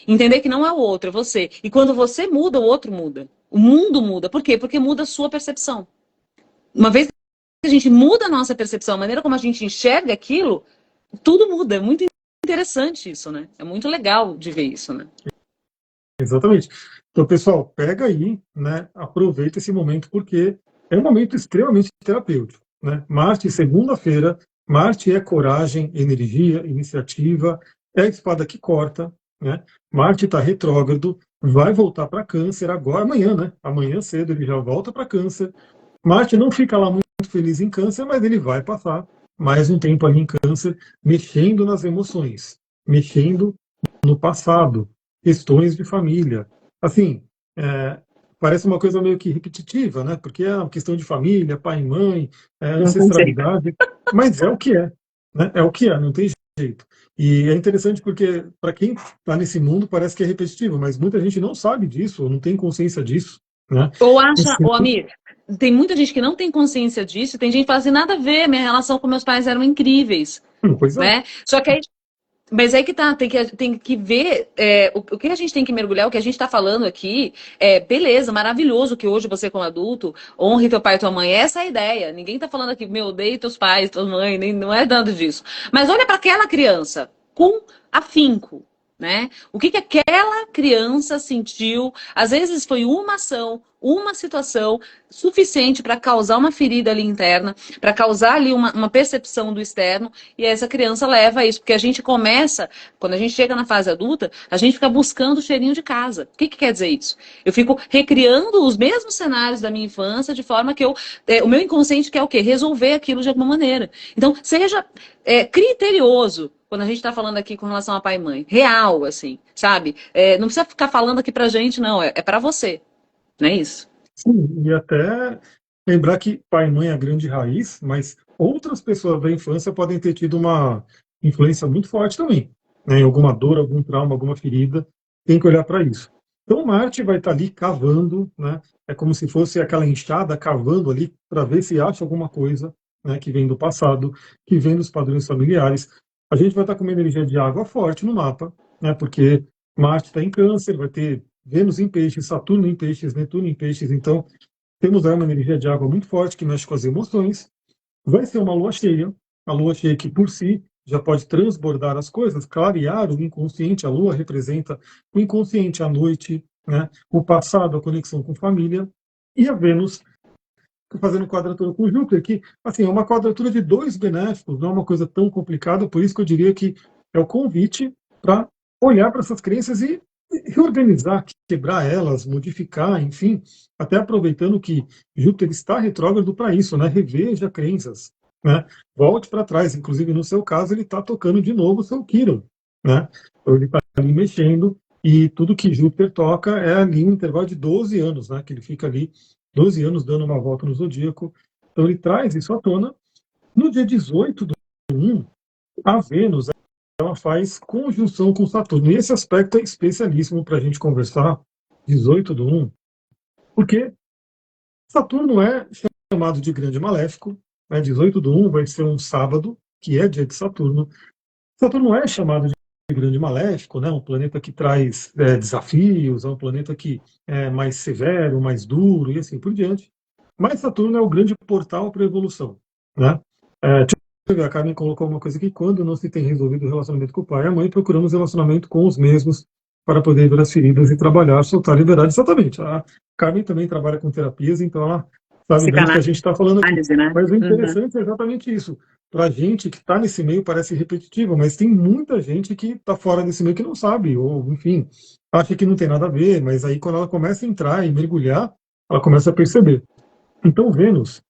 Entender que não é o outro, é você. E quando você muda, o outro muda. O mundo muda. Por quê? Porque muda a sua percepção. Uma vez que a gente muda a nossa percepção, a maneira como a gente enxerga aquilo, tudo muda. É muito interessante isso, né? É muito legal de ver isso, né? Exatamente. Então, pessoal, pega aí, né? Aproveita esse momento, porque é um momento extremamente terapêutico, né? Marte, segunda-feira, Marte é coragem, energia, iniciativa, é a espada que corta, né? Marte está retrógrado, vai voltar para Câncer agora, amanhã, né? Amanhã cedo ele já volta para Câncer. Marte não fica lá muito feliz em Câncer, mas ele vai passar mais um tempo ali em Câncer, mexendo nas emoções, mexendo no passado, questões de família. Assim, é, parece uma coisa meio que repetitiva, né? Porque é uma questão de família, pai e mãe, Não consigo. ancestralidade, mas é o que é, né? É o que é, não tem jeito. E é interessante porque, para quem está nesse mundo, parece que é repetitivo, mas muita gente não sabe disso, ou não tem consciência disso, né? Ou acha, ô Amir, tem muita gente que não tem consciência disso, tem gente que fala assim, nada a ver, minha relação com meus pais eram incríveis, Pois é. né? Só que aí, mas aí que tá, tem que ver o que a gente tem que mergulhar, o que a gente está falando aqui, beleza, maravilhoso que hoje você como adulto honre teu pai e tua mãe, essa é a ideia. Ninguém tá falando aqui, meu, odeio teus pais, tua mãe, nem, não é nada disso. Mas olha para aquela criança com afinco, né? O que que aquela criança sentiu? Às vezes foi uma ação, uma situação suficiente para causar uma ferida ali interna, para causar ali uma percepção do externo, e essa criança leva isso, porque a gente começa, quando a gente chega na fase adulta, a gente fica buscando o cheirinho de casa. O que que quer dizer isso? Eu fico recriando os mesmos cenários da minha infância de forma que o meu inconsciente quer o quê? Resolver aquilo de alguma maneira. Então, seja criterioso quando a gente está falando aqui com relação a pai e mãe. Real, assim, sabe? Não precisa ficar falando aqui pra gente, não. É para você. Não é isso? Sim, e até lembrar que pai e mãe é a grande raiz, mas outras pessoas da infância podem ter tido uma influência muito forte também, né? Em alguma dor, algum trauma, alguma ferida, tem que olhar para isso. Então Marte vai estar ali cavando, né? É como se fosse aquela enxada cavando ali para ver se acha alguma coisa, né, que vem do passado, que vem dos padrões familiares. A gente vai estar com uma energia de água forte no mapa, né? Porque Marte está em Câncer, vai ter Vênus em Peixes, Saturno em Peixes, Netuno em Peixes, então temos aí uma energia de água muito forte que mexe com as emoções. Vai ser uma lua cheia, a lua cheia que por si já pode transbordar as coisas, clarear o inconsciente. A lua representa o inconsciente, a noite, né? O passado, a conexão com família, e a Vênus fazendo quadratura com Júpiter, que assim, é uma quadratura de dois benéficos, não é uma coisa tão complicada, por isso que eu diria que é o convite para olhar para essas crenças e reorganizar, quebrar elas, modificar, enfim, até aproveitando que Júpiter está retrógrado para isso, né? Reveja crenças, né? Volte para trás, inclusive no seu caso ele está tocando de novo o seu Quiron, né? Então ele está ali mexendo e tudo que Júpiter toca é ali um intervalo de 12 anos, né? Que ele fica ali 12 anos dando uma volta no zodíaco. Então ele traz isso à tona. No dia 18 do 1, a Vênus ela faz conjunção com Saturno. E esse aspecto é especialíssimo para a gente conversar, 18 do 1, porque Saturno é chamado de grande maléfico, né? 18 do 1 vai ser um sábado, que é dia de Saturno. Saturno é chamado de grande maléfico, né? Um planeta que traz desafios, é um planeta que é mais severo, mais duro e assim por diante. Mas Saturno é o grande portal para a evolução, né? Deixa eu ver, a Carmen colocou uma coisa aqui: quando não se tem resolvido o relacionamento com o pai e a mãe, procuramos relacionamento com os mesmos para poder ver as feridas e trabalhar, soltar a liberdade. Exatamente. A Carmen também trabalha com terapias, então ela sabe bem do que a gente está falando aqui. Psicanálise, né? Mas o Uhum. interessante é exatamente isso. Para a gente que está nesse meio parece repetitivo, mas tem muita gente que está fora desse meio que não sabe, ou enfim, acha que não tem nada a ver, mas aí quando ela começa a entrar e mergulhar, ela começa a perceber. Então, Vênus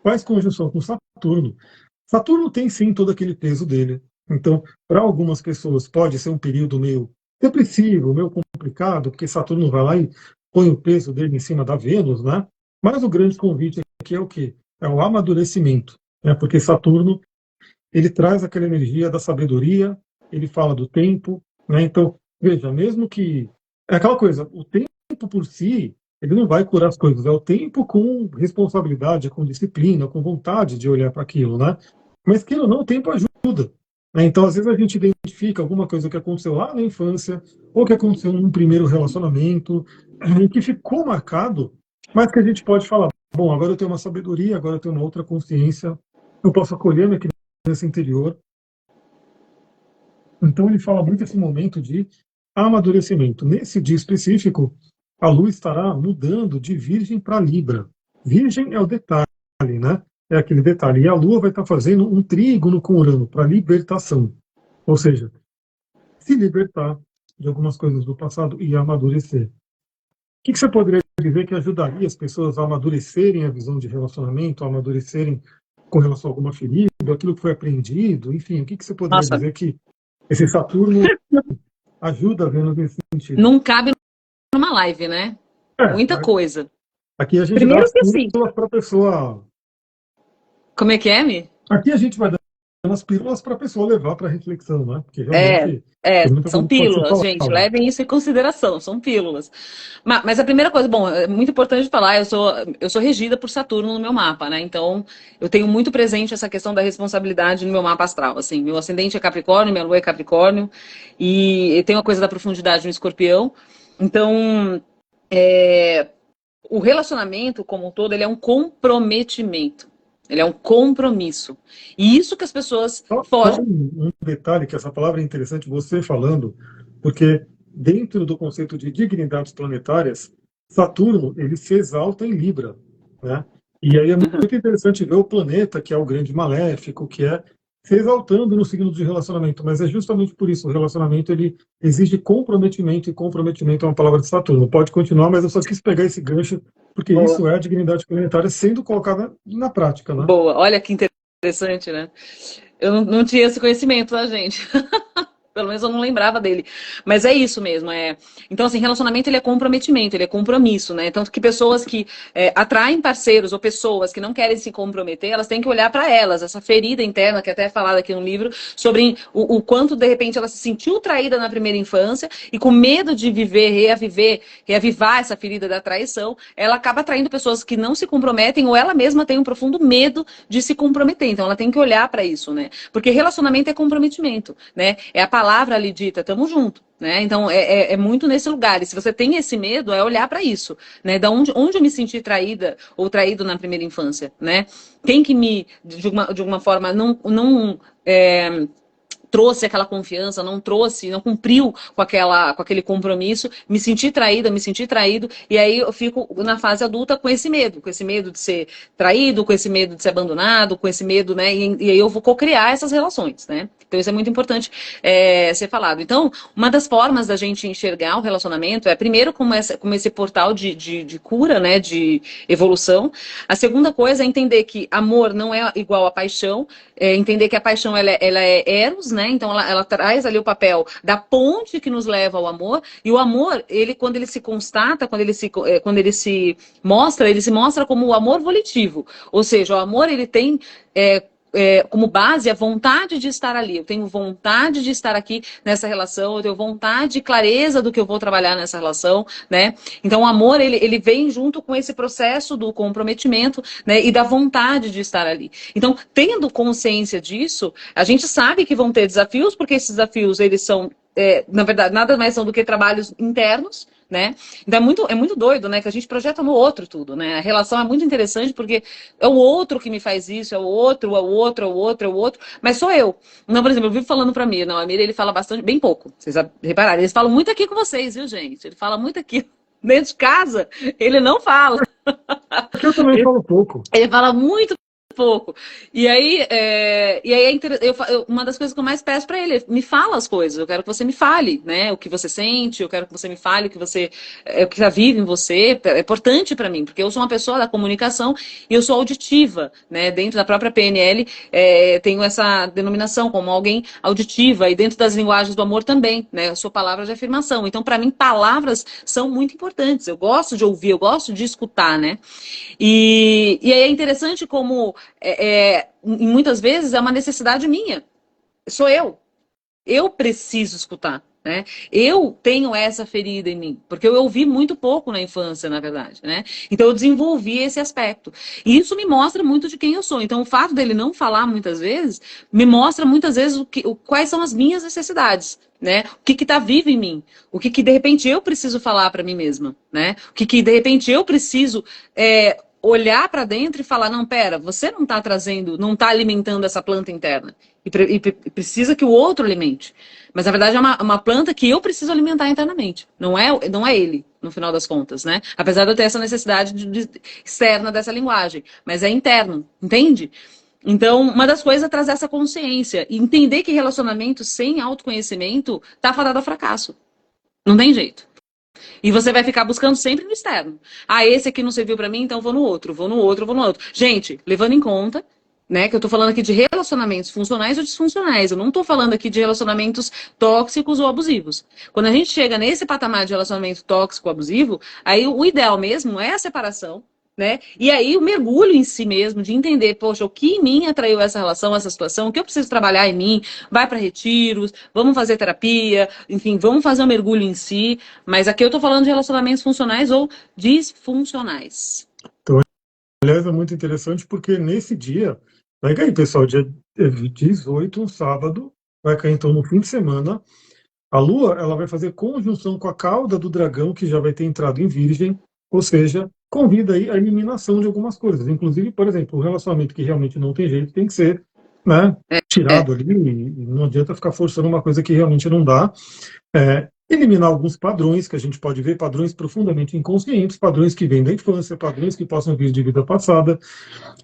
faz conjunção com Saturno. Saturno tem sim todo aquele peso dele. Então, para algumas pessoas pode ser um período meio depressivo, meio complicado, porque Saturno vai lá e põe o peso dele em cima da Vênus, né? Mas o grande convite aqui é o quê? É o amadurecimento, né? Porque Saturno ele traz aquela energia da sabedoria, ele fala do tempo, né? Então, veja, mesmo que é aquela coisa, o tempo por si ele não vai curar as coisas. É o tempo com responsabilidade, com disciplina, com vontade de olhar para aquilo, né? Mas que ou não, o tempo ajuda. Né? Então, às vezes a gente identifica alguma coisa que aconteceu lá na infância, ou que aconteceu num primeiro relacionamento, e que ficou marcado, mas que a gente pode falar, bom, agora eu tenho uma sabedoria, agora eu tenho uma outra consciência, eu posso acolher minha criança interior. Então ele fala muito esse momento de amadurecimento. Nesse dia específico, a Lua estará mudando de Virgem para Libra. Virgem é o detalhe, né? É aquele detalhe. E a Lua vai estar fazendo um trígono com Urano para libertação. Ou seja, se libertar de algumas coisas do passado e amadurecer. O que você poderia dizer que ajudaria as pessoas a amadurecerem a visão de relacionamento, a amadurecerem com relação a alguma ferida, aquilo que foi aprendido, enfim, o que você poderia Nossa, dizer que esse Saturno ajuda a ver nesse sentido? não cabe numa live, né? É, Muita coisa. aqui a gente dá Primeiro as que assim, pílulas para a pessoa. como é que é, Mi? Aqui a gente vai dando as pílulas para a pessoa levar para reflexão, né? Porque É, realmente tem muita são coisa que pode ser pílulas, gente, falada. levem isso em consideração, são pílulas. Mas a primeira coisa, bom, é muito importante falar, eu sou regida por Saturno no meu mapa, né? Então, eu tenho muito presente essa questão da responsabilidade no meu mapa astral, assim, meu ascendente é Capricórnio, minha lua é Capricórnio, e tem uma coisa da profundidade no Escorpião. Então, o relacionamento como um todo, ele é um comprometimento. Ele é um compromisso. E isso que as pessoas Só fogem. um detalhe, que essa palavra é interessante, você falando, porque dentro do conceito de dignidades planetárias, Saturno ele se exalta em Libra, né? E aí é muito interessante ver o planeta, que é o grande maléfico, que é se exaltando no signo de relacionamento, mas é justamente por isso, o relacionamento ele exige comprometimento, e comprometimento é uma palavra de Saturno. Pode continuar, mas eu só quis pegar esse gancho, porque Boa. isso é a dignidade planetária sendo colocada na prática, né? Boa. Olha que interessante, né? Eu não tinha esse conhecimento, tá, gente? Pelo menos eu não lembrava dele. Mas é isso mesmo. Então, assim, relacionamento ele é comprometimento, ele é compromisso, né? Tanto que pessoas que atraem parceiros ou pessoas que não querem se comprometer, elas têm que olhar para elas, essa ferida interna, que até é falada aqui no livro, sobre o quanto, de repente, ela se sentiu traída na primeira infância e com medo de reavivar essa ferida da traição, ela acaba atraindo pessoas que não se comprometem ou ela mesma tem um profundo medo de se comprometer. Então, ela tem que olhar para isso, né? Porque relacionamento é comprometimento, né? É a palavra ali dita, tamo junto. Né? Então, é muito nesse lugar. E se você tem esse medo, é olhar para isso. Né? Da onde eu me senti traída ou traído na primeira infância. Né? Quem que de uma forma, não trouxe aquela confiança, não cumpriu com aquele compromisso, me senti traída, me senti traído, e aí eu fico na fase adulta com esse medo de ser traído, com esse medo de ser abandonado, com esse medo, né? E aí eu vou cocriar essas relações, né? Então isso é muito importante ser falado. Então, uma das formas da gente enxergar o relacionamento é, primeiro, como esse portal de cura, né? De evolução. A segunda coisa é entender que amor não é igual a paixão, entender que a paixão ela é eros, né? Então ela traz ali o papel da ponte que nos leva ao amor, e o amor, ele quando ele se constata, quando ele se mostra como o amor volitivo, ou seja, o amor ele tem como base a vontade de estar ali. Eu tenho vontade de estar aqui nessa relação, eu tenho vontade e clareza do que eu vou trabalhar nessa relação, né? Então o amor ele vem junto com esse processo do comprometimento, né? E da vontade de estar ali. Então, tendo consciência disso, a gente sabe que vão ter desafios, porque esses desafios eles são na verdade, nada mais são do que trabalhos internos, né? Então é muito doido, né? Que a gente projeta no outro tudo, né? A relação é muito interessante porque é o outro que me faz isso, é o outro, é o outro, é o outro, é o outro, mas sou eu. Não, por exemplo, eu vivo falando pra mim, não, a Mira, ele fala bastante, bem pouco, vocês repararam, eles falam muito aqui com vocês, viu, gente? Ele fala muito aqui. Dentro de casa, ele não fala. Aqui eu também falo pouco. Ele fala muito pouco. Uma das coisas que eu mais peço para ele, me fala as coisas. Eu quero que você me fale, né? O que você sente, eu quero que você me fale o que já vive em você. É importante para mim, porque eu sou uma pessoa da comunicação e eu sou auditiva, né? Dentro da própria PNL, tenho essa denominação como alguém auditiva e dentro das linguagens do amor também, né? Eu sou palavra de afirmação. Então, para mim, palavras são muito importantes. Eu gosto de ouvir, eu gosto de escutar, né? E aí é interessante como muitas vezes é uma necessidade minha. Sou eu. Eu preciso escutar, né? Eu tenho essa ferida em mim, porque eu ouvi muito pouco na infância, na verdade, né? Então eu desenvolvi esse aspecto. E isso me mostra muito de quem eu sou. Então o fato dele não falar muitas vezes me mostra muitas vezes quais são as minhas necessidades, né? O que está vivo em mim? O que de repente eu preciso falar para mim mesma, né? O que de repente eu preciso olhar para dentro e falar, não, pera, você não está trazendo, não está alimentando essa planta interna. E precisa que o outro alimente. Mas na verdade é uma planta que eu preciso alimentar internamente. Não é ele, no final das contas, né? Apesar de eu ter essa necessidade externa dessa linguagem. Mas é interno, entende? Então, uma das coisas é trazer essa consciência e entender que relacionamento sem autoconhecimento tá fadado ao fracasso. Não tem jeito. E você vai ficar buscando sempre no externo. Ah, esse aqui não serviu para mim, então vou no outro, vou no outro, vou no outro. Gente, levando em conta, né, que eu tô falando aqui de relacionamentos funcionais ou disfuncionais. Eu não tô falando aqui de relacionamentos tóxicos ou abusivos. Quando a gente chega nesse patamar de relacionamento tóxico ou abusivo, aí o ideal mesmo é a separação, né? E aí o mergulho em si mesmo, de entender, poxa, o que em mim atraiu essa relação, essa situação, o que eu preciso trabalhar em mim, vai para retiros, vamos fazer terapia, enfim, vamos fazer um mergulho em si. Mas aqui eu tô falando de relacionamentos funcionais ou disfuncionais. Então, aliás, é muito interessante porque nesse dia, vai cair, pessoal, dia 18, um sábado, vai cair então no fim de semana. A Lua, ela vai fazer conjunção com a cauda do dragão, que já vai ter entrado em Virgem, ou seja, convida aí a eliminação de algumas coisas. Inclusive, por exemplo, o relacionamento que realmente não tem jeito tem que ser, né, É, tirado ali, e não adianta ficar forçando uma coisa que realmente não dá. Eliminar alguns padrões que a gente pode ver, padrões profundamente inconscientes, padrões que vêm da infância, padrões que possam vir de vida passada.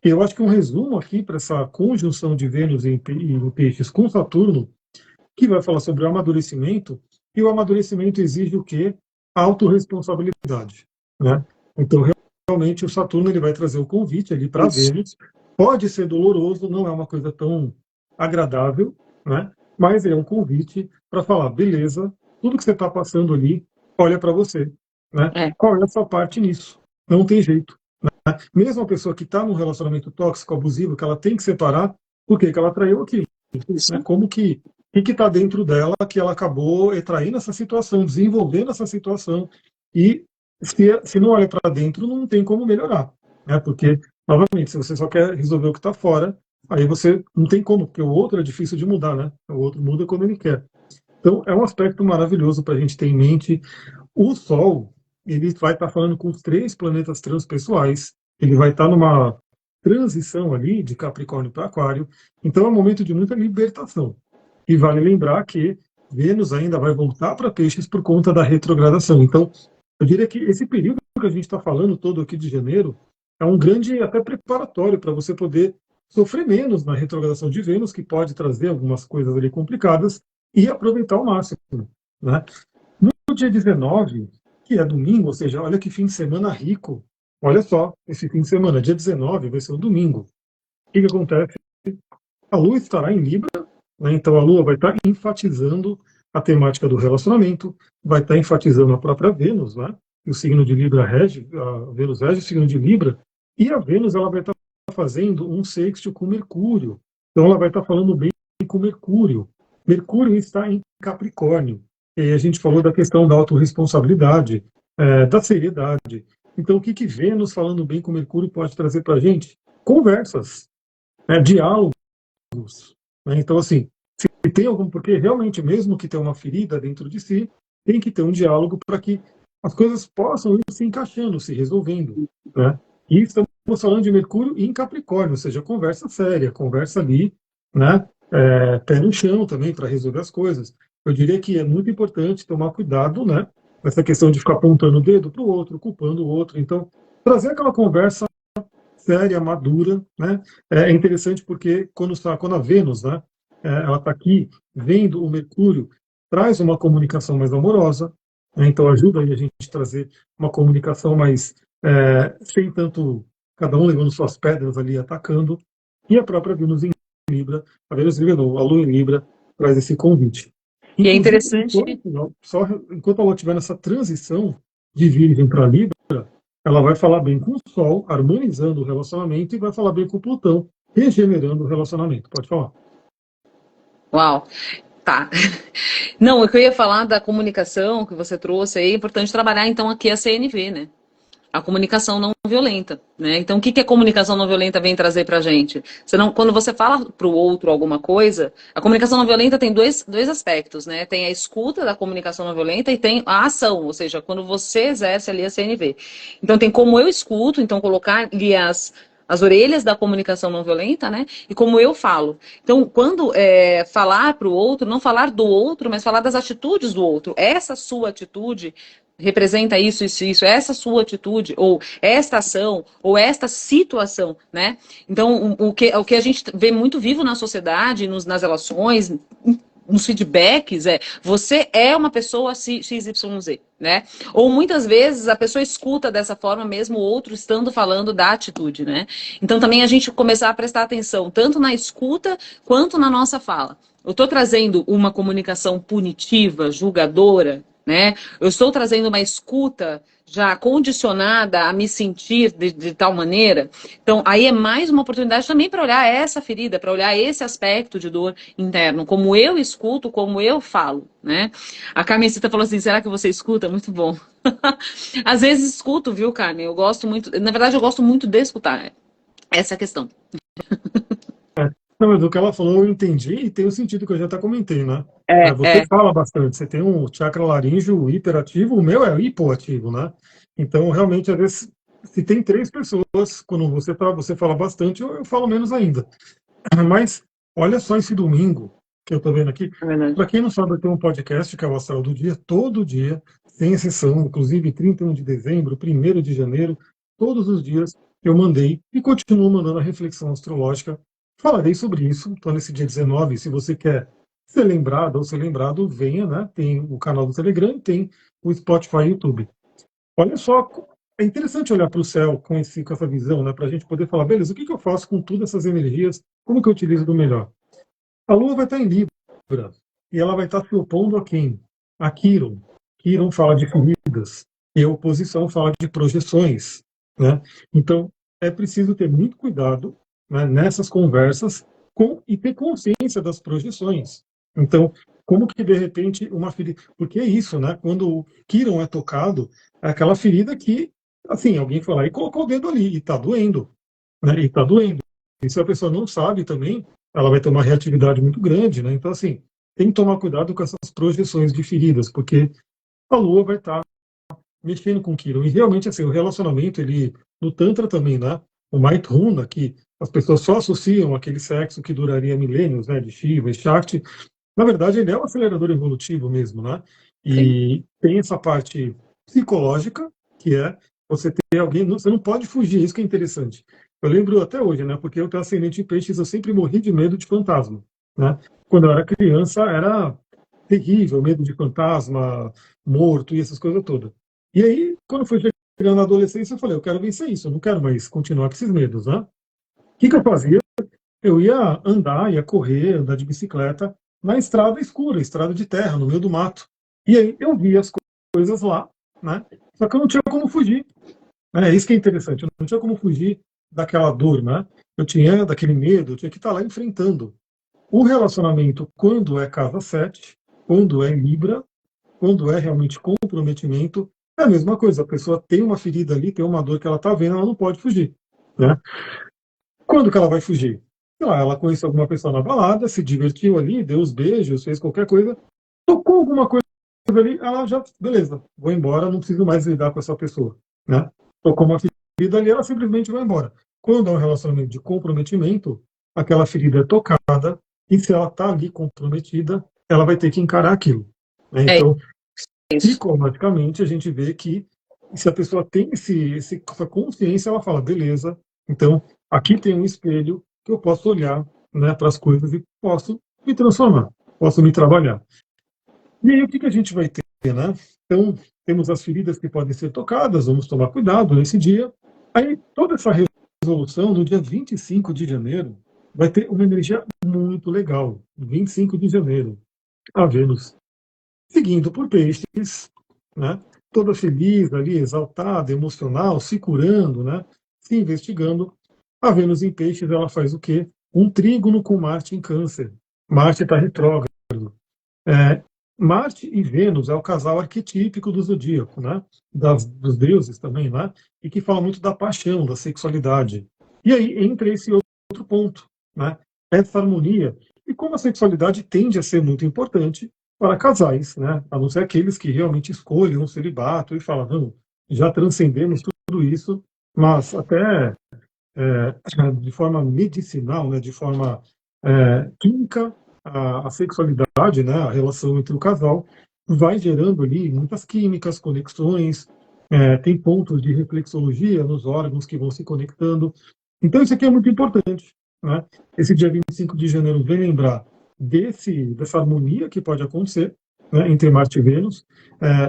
E eu acho que um resumo aqui para essa conjunção de Vênus em Peixes com Saturno, que vai falar sobre o amadurecimento, e o amadurecimento exige o quê? Autorresponsabilidade, né? Então, realmente, o Saturno ele vai trazer o convite ali para isso. Vênus. Pode ser doloroso, não é uma coisa tão agradável, né? Mas é um convite para falar, beleza, tudo que você está passando ali, olha para você, né? É, Qual é a sua parte nisso? Não tem jeito. Mesmo a pessoa que está num relacionamento tóxico, abusivo, que ela tem que separar, por quê? Que ela traiu aquilo, né? isso. Como que o que está dentro dela que ela acabou traindo essa situação, desenvolvendo essa situação, e se não olha para dentro, não tem como melhorar, né? Porque, novamente, se você só quer resolver o que está fora, aí você não tem como, porque o outro é difícil de mudar, né? O outro muda quando ele quer. Então, é um aspecto maravilhoso para a gente ter em mente. O Sol, ele vai estar falando com os 3 planetas transpessoais, ele vai estar numa transição ali de Capricórnio para Aquário, então é um momento de muita libertação. E vale lembrar que Vênus ainda vai voltar para Peixes por conta da retrogradação. Então, eu diria que esse período que a gente está falando todo aqui de janeiro é um grande até preparatório para você poder sofrer menos na retrogradação de Vênus, que pode trazer algumas coisas ali complicadas, e aproveitar ao máximo, né? No dia 19, que é domingo, ou seja, olha que fim de semana rico. Olha só, esse fim de semana, dia 19, vai ser um domingo. O que acontece? A Lua estará em Libra, né? Então a Lua vai estar enfatizando a temática do relacionamento, vai estar enfatizando a própria Vênus, né? E o signo de Libra rege, a Vênus rege o signo de Libra, e a Vênus ela vai estar fazendo um sexto com Mercúrio. Então ela vai estar falando bem com Mercúrio. Mercúrio está em Capricórnio. E a gente falou da questão da autorresponsabilidade, da seriedade. Então, o que Vênus falando bem com Mercúrio pode trazer para a gente? Conversas, né, diálogos. Né? Então, assim, se tem algum. Porque realmente, mesmo que tenha uma ferida dentro de si, tem que ter um diálogo para que as coisas possam ir se encaixando, se resolvendo. Né? E estamos falando de Mercúrio em Capricórnio, ou seja, conversa séria, conversa ali, né? Pé no chão também para resolver as coisas. Eu diria que é muito importante tomar cuidado, né? Essa questão de ficar apontando o dedo para o outro, culpando o outro. Então, trazer aquela conversa séria, madura, né? É interessante porque quando a Vênus, né? Ela está aqui vendo o Mercúrio, traz uma comunicação mais amorosa, né? Então ajuda aí a gente a trazer uma comunicação mais sem tanto cada um levando suas pedras ali atacando, e a própria Vênus em Libra, a Vênus em Libra, não, a Lua em Libra traz esse convite. E é Inclusive, interessante. enquanto ela estiver nessa transição de Virgem para Libra, ela vai falar bem com o Sol, harmonizando o relacionamento, e vai falar bem com o Plutão, regenerando o relacionamento. Pode falar. Uau! Tá. Não, o que eu ia falar da comunicação que você trouxe aí, é importante trabalhar então aqui a CNV, né? A comunicação não violenta, né? Então, o que que a comunicação não violenta vem trazer pra gente? Quando você fala pro outro alguma coisa, a comunicação não violenta tem dois aspectos, né? Tem a escuta da comunicação não violenta e tem a ação, ou seja, quando você exerce ali a CNV. Então, tem como eu escuto, então colocar ali as orelhas da comunicação não violenta, né? E como eu falo. Então, quando falar para o outro, não falar do outro, mas falar das atitudes do outro. Essa sua atitude representa isso, isso, isso, essa sua atitude, ou esta ação, ou esta situação, né? Então, o que a gente vê muito vivo na sociedade, nas relações, nos feedbacks, você é uma pessoa XYZ, né? Ou muitas vezes a pessoa escuta dessa forma mesmo o outro estando falando da atitude, né? Então também a gente começar a prestar atenção tanto na escuta quanto na nossa fala. Eu estou trazendo uma comunicação punitiva, julgadora, né? Eu estou trazendo uma escuta já condicionada a me sentir de tal maneira. Então, aí é mais uma oportunidade também para olhar essa ferida, para olhar esse aspecto de dor interno, como eu escuto, como eu falo, né? A Carmencita falou assim, será que você escuta? Muito bom. Às vezes escuto, viu, Carmen? Eu gosto muito, na verdade, eu gosto muito de escutar. Essa é a questão. Não, mas o que ela falou eu entendi e tem o sentido que eu já até comentei, né? Você É. fala bastante, você tem um chakra laríngeo hiperativo, o meu é hipoativo, né? Então, realmente, às vezes, se tem três pessoas, quando você fala bastante, eu falo menos ainda. Mas olha só esse domingo que eu tô vendo aqui. É verdade. Para quem não sabe, eu tenho um podcast que é o Astral do Dia, todo dia, sem exceção, inclusive 31 de dezembro, 1º de janeiro, todos os dias eu mandei e continuo mandando a reflexão astrológica. Falarei sobre isso, então nesse dia 19, se você quer ser lembrado ou ser lembrado, venha, né? Tem o canal do Telegram e tem o Spotify e YouTube. Olha só, é interessante olhar para o céu com essa visão, né? Para a gente poder falar, beleza, o que que eu faço com todas essas energias? Como que eu utilizo do melhor? A Lua vai estar em Libra e ela vai estar se opondo a quem? A Quiron. Quiron fala de feridas e a oposição fala de projeções, né? Então é preciso ter muito cuidado, né, nessas conversas e ter consciência das projeções. Então, como que de repente uma ferida, porque é isso, né? Quando o Quiron é tocado, é aquela ferida que, assim, alguém foi lá e colocou o dedo ali e está doendo, né? E está doendo. E se a pessoa não sabe também, ela vai ter uma reatividade muito grande, né? Então, assim, tem que tomar cuidado com essas projeções de feridas, porque a Lua vai estar mexendo com aquilo. E realmente, assim, o relacionamento, ele, no Tantra também, né? O Maitreya, que as pessoas só associam aquele sexo que duraria milênios, né? De Shiva e Shakti. Na verdade, ele é um acelerador evolutivo mesmo, né? Sim. E tem essa parte psicológica, que é você ter alguém, você não pode fugir, isso que é interessante. Eu lembro até hoje, né? Porque eu tenho ascendente em peixes, eu sempre morri de medo de fantasma, né? Quando eu era criança, era terrível, medo de fantasma, morto e essas coisas todas. E aí, quando foi chegando na adolescência, eu falei, eu quero vencer isso, eu não quero mais continuar com esses medos, né? O que que eu fazia? Eu ia andar, ia correr, andar de bicicleta na estrada escura, estrada de terra, no meio do mato. E aí eu via as coisas lá, né? Só que eu não tinha como fugir. Né? É isso que é interessante, eu não tinha como fugir daquela dor, né? Eu tinha daquele medo, eu tinha que estar lá enfrentando. O relacionamento, quando é casa 7, quando é Libra, quando é realmente comprometimento, é a mesma coisa. A pessoa tem uma ferida ali, tem uma dor que ela está vendo, ela não pode fugir. Né? Quando que ela vai fugir? Sei lá, ela conheceu alguma pessoa na balada, se divertiu ali, deu os beijos, fez qualquer coisa, tocou alguma coisa ali, ela já, beleza, vou embora, não preciso mais lidar com essa pessoa. Né? Tocou uma ferida ali, ela simplesmente vai embora. Quando é um relacionamento de comprometimento, aquela ferida é tocada, e se ela está ali comprometida, ela vai ter que encarar aquilo. Né? É Então, isso. psicologicamente, a gente vê que se a pessoa tem essa consciência, ela fala, beleza, então aqui tem um espelho que eu posso olhar, né, para as coisas e posso me transformar, posso me trabalhar. E aí o que que a gente vai ter, né? Então, temos as feridas que podem ser tocadas, vamos tomar cuidado nesse dia. Aí, toda essa resolução, no dia 25 de janeiro, vai ter uma energia muito legal. 25 de janeiro, a Vênus seguindo por peixes, né? Toda feliz ali, exaltada, emocional, se curando, né? Se investigando. A Vênus em peixes, ela faz o quê? Um trígono com Marte em câncer. Marte está retrógrado. Marte e Vênus é o casal arquetípico do zodíaco, né? Dos deuses também, né? E que fala muito da paixão, da sexualidade. E aí entra esse outro ponto, né? Essa harmonia. E como a sexualidade tende a ser muito importante para casais, né? A não ser aqueles que realmente escolhem um celibato e falam, não, já transcendemos tudo isso, mas até de forma medicinal, né? De forma química, a sexualidade, né? A relação entre o casal vai gerando ali muitas químicas, conexões, tem pontos de reflexologia nos órgãos que vão se conectando. Então, isso aqui é muito importante, né? Esse dia 25 de janeiro vem lembrar dessa harmonia que pode acontecer, né, entre Marte e Vênus,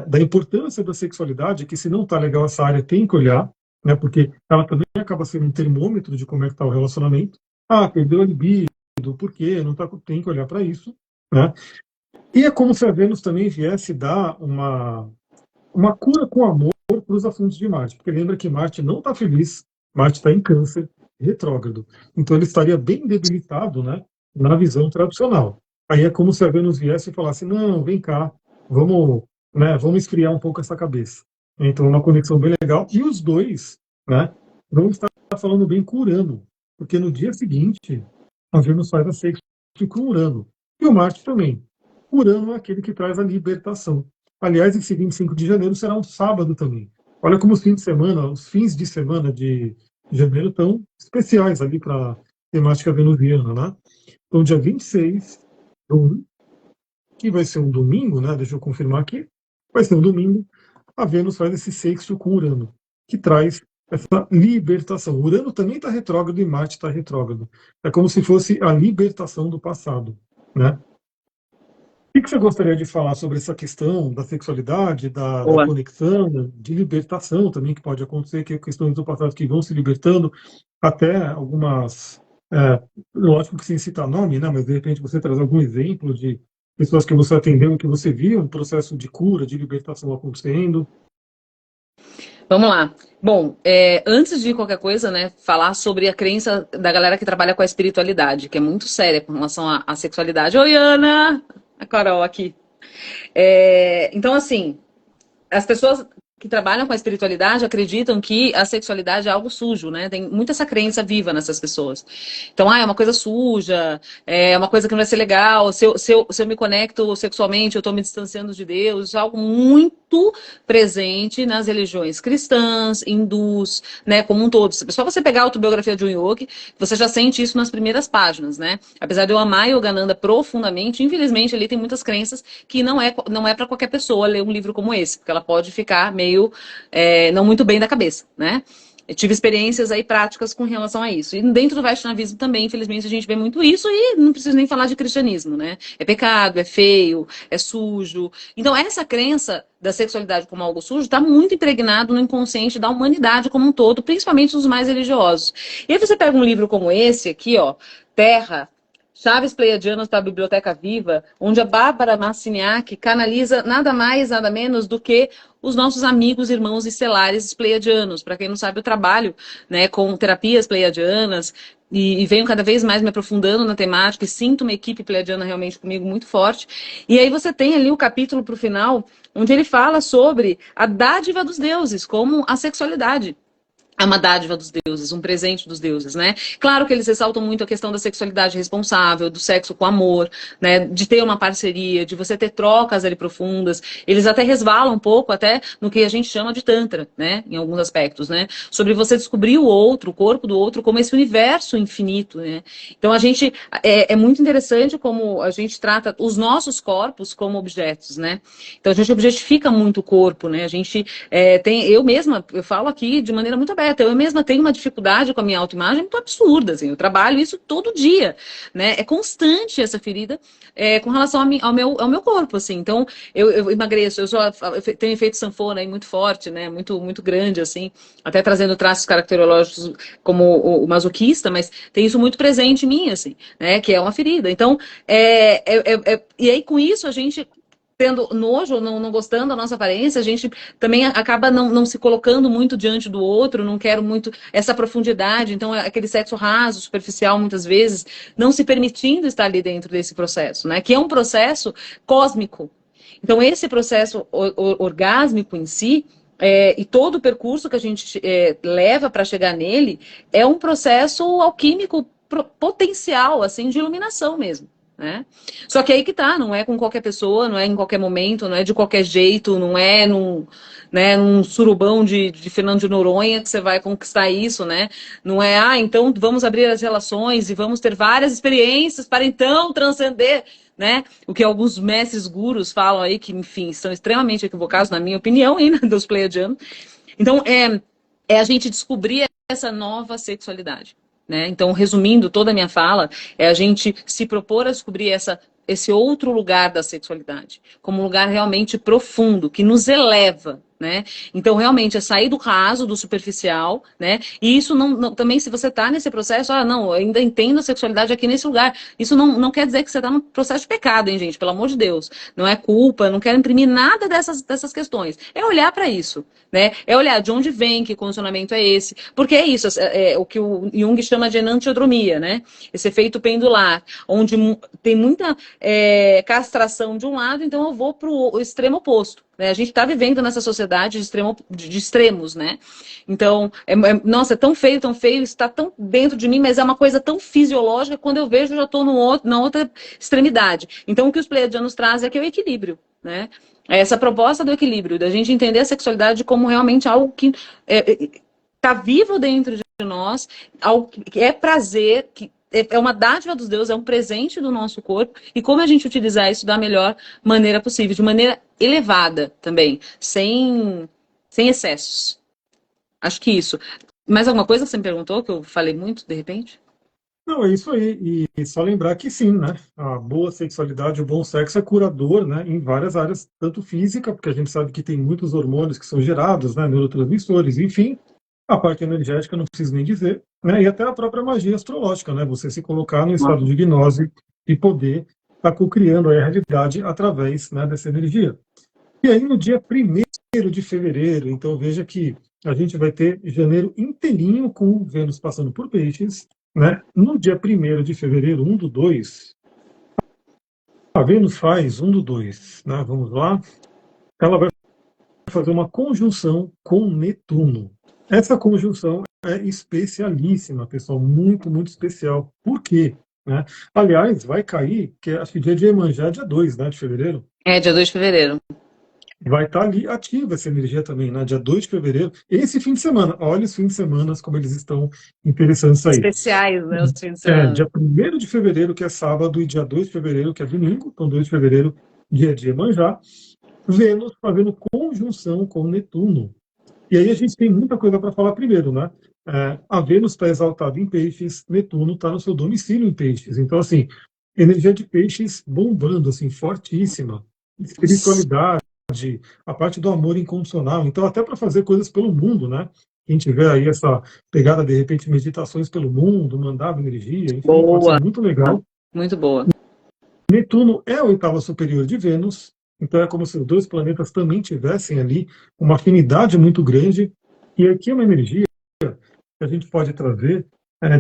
da importância da sexualidade, que se não está legal essa área tem que olhar, né, porque ela também acaba sendo um termômetro de como é que está o relacionamento. Ah, perdeu a libido, por quê? Não tá, tem que olhar para isso, né? E é como se a Vênus também viesse dar uma cura com amor para os assuntos de Marte, porque lembra que Marte não está feliz, Marte está em Câncer, retrógrado. Então ele estaria bem debilitado, né, na visão tradicional. Aí é como se a Vênus viesse e falasse, não, vem cá, vamos, né, vamos esfriar um pouco essa cabeça. Então é uma conexão bem legal. E os dois, né, vão estar falando bem com Urano, porque no dia seguinte a Vênus faz a sexta com Urano. E o Marte também. Urano é aquele que traz a libertação. Aliás, esse 25 de janeiro será um sábado também. Olha como os fins de semana de janeiro estão especiais ali para a temática venusiana, né? Então, dia 26, que vai ser um domingo, né? Deixa eu confirmar aqui. Vai ser um domingo. A Vênus faz esse sexto com Urano, que traz essa libertação. Urano também está retrógrado e Marte está retrógrado. É como se fosse a libertação do passado, né? O que você gostaria de falar sobre essa questão da sexualidade, da Boa. conexão, de libertação também que pode acontecer, que é questões do passado que vão se libertando, até algumas, lógico que sem citar nome, né, mas de repente você traz algum exemplo de pessoas que você atendeu e que você viu um processo de cura, de libertação acontecendo. Vamos lá. Bom, antes de qualquer coisa, né, falar sobre a crença da galera que trabalha com a espiritualidade, que é muito séria com relação à sexualidade. Oi, Ana! A Carol aqui. Então, assim, as pessoas que trabalham com a espiritualidade acreditam que a sexualidade é algo sujo, né? Tem muita essa crença viva nessas pessoas. Então, é uma coisa suja, é uma coisa que não vai ser legal. Se eu me conecto sexualmente, eu estou me distanciando de Deus. Isso é algo muito presente nas religiões cristãs, hindus, né? Como um todo. Só você pegar a autobiografia de um yogi, você já sente isso nas primeiras páginas, né? Apesar de eu amar Yogananda profundamente, infelizmente ali tem muitas crenças que não é para qualquer pessoa ler um livro como esse, porque ela pode ficar meio não muito bem da cabeça, né? Eu tive experiências aí práticas com relação a isso. E dentro do Vaishnavismo também, infelizmente, a gente vê muito isso e não preciso nem falar de cristianismo, né? É pecado, é feio, é sujo. Então, essa crença da sexualidade como algo sujo está muito impregnado no inconsciente da humanidade como um todo, principalmente dos mais religiosos. E aí você pega um livro como esse aqui, ó, Terra, Chaves Pleiadianas para a Biblioteca Viva, onde a Bárbara Marciniak canaliza nada mais, nada menos do que os nossos amigos, irmãos estelares pleiadianos. Para quem não sabe, eu trabalho, né, com terapias pleiadianas e venho cada vez mais me aprofundando na temática e sinto uma equipe pleiadiana realmente comigo muito forte. E aí você tem ali o capítulo para o final, onde ele fala sobre a dádiva dos deuses, como a sexualidade. É uma dádiva dos deuses, um presente dos deuses, né? Claro que eles ressaltam muito a questão da sexualidade responsável, do sexo com amor, né? De ter uma parceria, de você ter trocas ali profundas. Eles até resvalam um pouco até no que a gente chama de tantra, né? Em alguns aspectos, né? Sobre você descobrir o outro, o corpo do outro, como esse universo infinito, né? Então a gente é muito interessante como a gente trata os nossos corpos como objetos, né? Então a gente objetifica muito o corpo, né? A gente eu mesma, eu falo aqui de maneira muito aberta. Eu mesma tenho uma dificuldade com a minha autoimagem muito absurda, assim, eu trabalho isso todo dia, né? É constante essa ferida com relação ao meu corpo, assim. Então, eu emagreço, eu tenho efeito sanfona aí muito forte, né? Muito, muito grande, assim, até trazendo traços caracterológicos como o masoquista, mas tem isso muito presente em mim, assim, né? Que é uma ferida. Então, e aí com isso a gente tendo nojo, não gostando da nossa aparência, a gente também acaba não se colocando muito diante do outro, não quero muito essa profundidade, então é aquele sexo raso, superficial, muitas vezes, não se permitindo estar ali dentro desse processo, né? Que é um processo cósmico. Então, esse processo orgásmico em si, e todo o percurso que a gente leva para chegar nele, é um processo alquímico potencial, assim, de iluminação mesmo. Né? Só que aí que tá, não é com qualquer pessoa, não é em qualquer momento, não é de qualquer jeito, não é num surubão de Fernando de Noronha que você vai conquistar isso, né? Não é, então vamos abrir as relações e vamos ter várias experiências para então transcender, né? O que alguns mestres gurus falam aí, que, enfim, estão extremamente equivocados, na minha opinião, ainda dos pleiadianos. Então, é a gente descobrir essa nova sexualidade. Né? Então, resumindo toda a minha fala, é a gente se propor a descobrir esse outro lugar da sexualidade, como um lugar realmente profundo, que nos eleva. Né? Então, realmente, é sair do raso, do superficial, né? E isso também, se você está nesse processo, não, eu ainda entendo a sexualidade aqui nesse lugar. Isso não quer dizer que você está num processo de pecado, hein, gente? Pelo amor de Deus. Não é culpa, não quero imprimir nada dessas questões. É olhar para isso, né? É olhar de onde vem, que condicionamento é esse. Porque é isso, é o que o Jung chama de enantiodromia, né? Esse efeito pendular, onde tem muita castração de um lado, então eu vou para o extremo oposto. Né? A gente está vivendo nessa sociedade de extremos, né? Então, nossa, é tão feio, isso está tão dentro de mim, mas é uma coisa tão fisiológica que quando eu vejo, eu já estou na outra extremidade. Então, o que os pleiadianos trazem aqui é o equilíbrio, né? Essa proposta do equilíbrio, da gente entender a sexualidade como realmente algo que está vivo dentro de nós, algo que é prazer, que é uma dádiva dos deuses, é um presente do nosso corpo, e como a gente utilizar isso da melhor maneira possível, de maneira elevada também, sem excessos. Acho que isso. Mais alguma coisa que você me perguntou, que eu falei muito, de repente? Não, é isso aí. E só lembrar que sim, né? A boa sexualidade, o bom sexo é curador, né? Em várias áreas, tanto física, porque a gente sabe que tem muitos hormônios que são gerados, né? Neurotransmissores, enfim. A parte energética, não preciso nem dizer, né? E até a própria magia astrológica, né? Você se colocar no estado de gnose e poder estar co-criando a realidade através, né, dessa energia. E aí, no dia 1º de fevereiro, então veja que a gente vai ter janeiro inteirinho com Vênus passando por peixes, né? No dia 1º de fevereiro, 1 do 2, a Vênus faz 1 do 2, né? Vamos lá. Ela vai fazer uma conjunção com Netuno. Essa conjunção é especialíssima, pessoal, muito, muito especial. Por quê? Né? Aliás, vai cair, que acho que dia de Iemanjá, dia 2, né, de fevereiro. Dia 2 de fevereiro. Vai estar ali ativa essa energia também, né? Dia 2 de fevereiro. Esse fim de semana, olha os fins de semana como eles estão interessantes aí. Especiais, né, os fins de semana. Dia 1º de fevereiro, que é sábado, e dia 2 de fevereiro, que é domingo. Então, 2 de fevereiro, dia de Iemanjá. Vênus fazendo conjunção com Netuno. E aí a gente tem muita coisa para falar primeiro, né? A Vênus está exaltada em peixes, Netuno está no seu domicílio em peixes. Então, assim, energia de peixes bombando, assim, fortíssima. Espiritualidade, a parte do amor incondicional. Então, até para fazer coisas pelo mundo, né? Quem tiver aí essa pegada, de repente, meditações pelo mundo, mandar energia, enfim, pode ser muito legal. Muito boa. Netuno é a oitava superior de Vênus, então é como se os dois planetas também tivessem ali uma afinidade muito grande. E aqui é uma energia que a gente pode trazer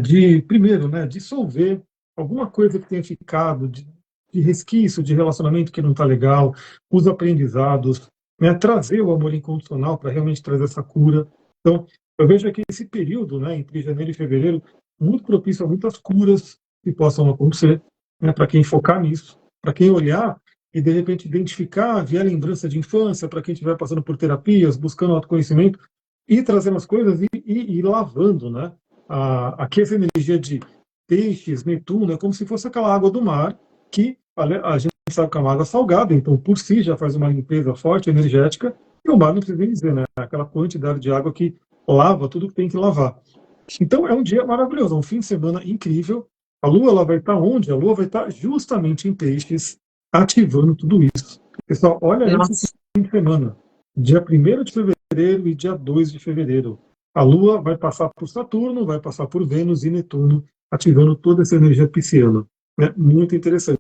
de, primeiro, né, dissolver alguma coisa que tenha ficado de resquício de relacionamento que não está legal, os aprendizados, né, trazer o amor incondicional para realmente trazer essa cura. Então, eu vejo aqui esse período, né, entre janeiro e fevereiro, muito propício a muitas curas que possam acontecer, né, para quem focar nisso, para quem olhar e de repente identificar, ver a lembrança de infância, para quem estiver passando por terapias, buscando autoconhecimento, e trazendo as coisas e lavando, né? Aqui essa energia de peixes, Netuno, é como se fosse aquela água do mar, que a gente sabe que é uma água salgada, então por si já faz uma limpeza forte, energética, e o mar não precisa nem dizer, né? Aquela quantidade de água que lava tudo que tem que lavar. Então é um dia maravilhoso, um fim de semana incrível. A Lua ela vai estar onde? A Lua vai estar justamente em peixes, ativando tudo isso. Pessoal, olha esse fim de semana. Dia 1º de fevereiro e dia 2 de fevereiro. A Lua vai passar por Saturno, vai passar por Vênus e Netuno, ativando toda essa energia pisciana. Muito interessante.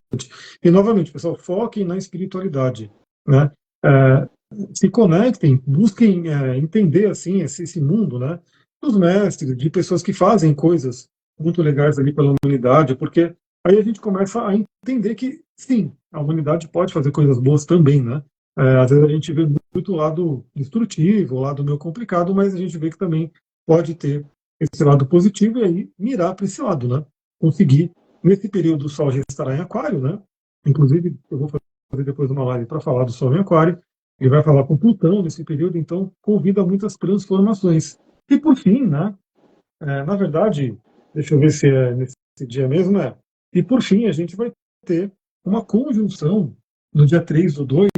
E, novamente, pessoal, foquem na espiritualidade. né? É, se conectem, busquem entender assim esse mundo, né? Dos mestres, de pessoas que fazem coisas muito legais ali pela humanidade, porque aí a gente começa a entender que sim, a humanidade pode fazer coisas boas também, né? Às vezes a gente vê muito o lado destrutivo, o lado meio complicado, mas a gente vê que também pode ter esse lado positivo e aí mirar para esse lado, né? Conseguir, nesse período o Sol já estará em Aquário, né? Inclusive, eu vou fazer depois uma live para falar do Sol em Aquário. Ele vai falar com Plutão nesse período, então convida a muitas transformações. E por fim, né? Na verdade, deixa eu ver se é nesse dia mesmo, né? E por fim, a gente vai ter uma conjunção no dia 3 do 2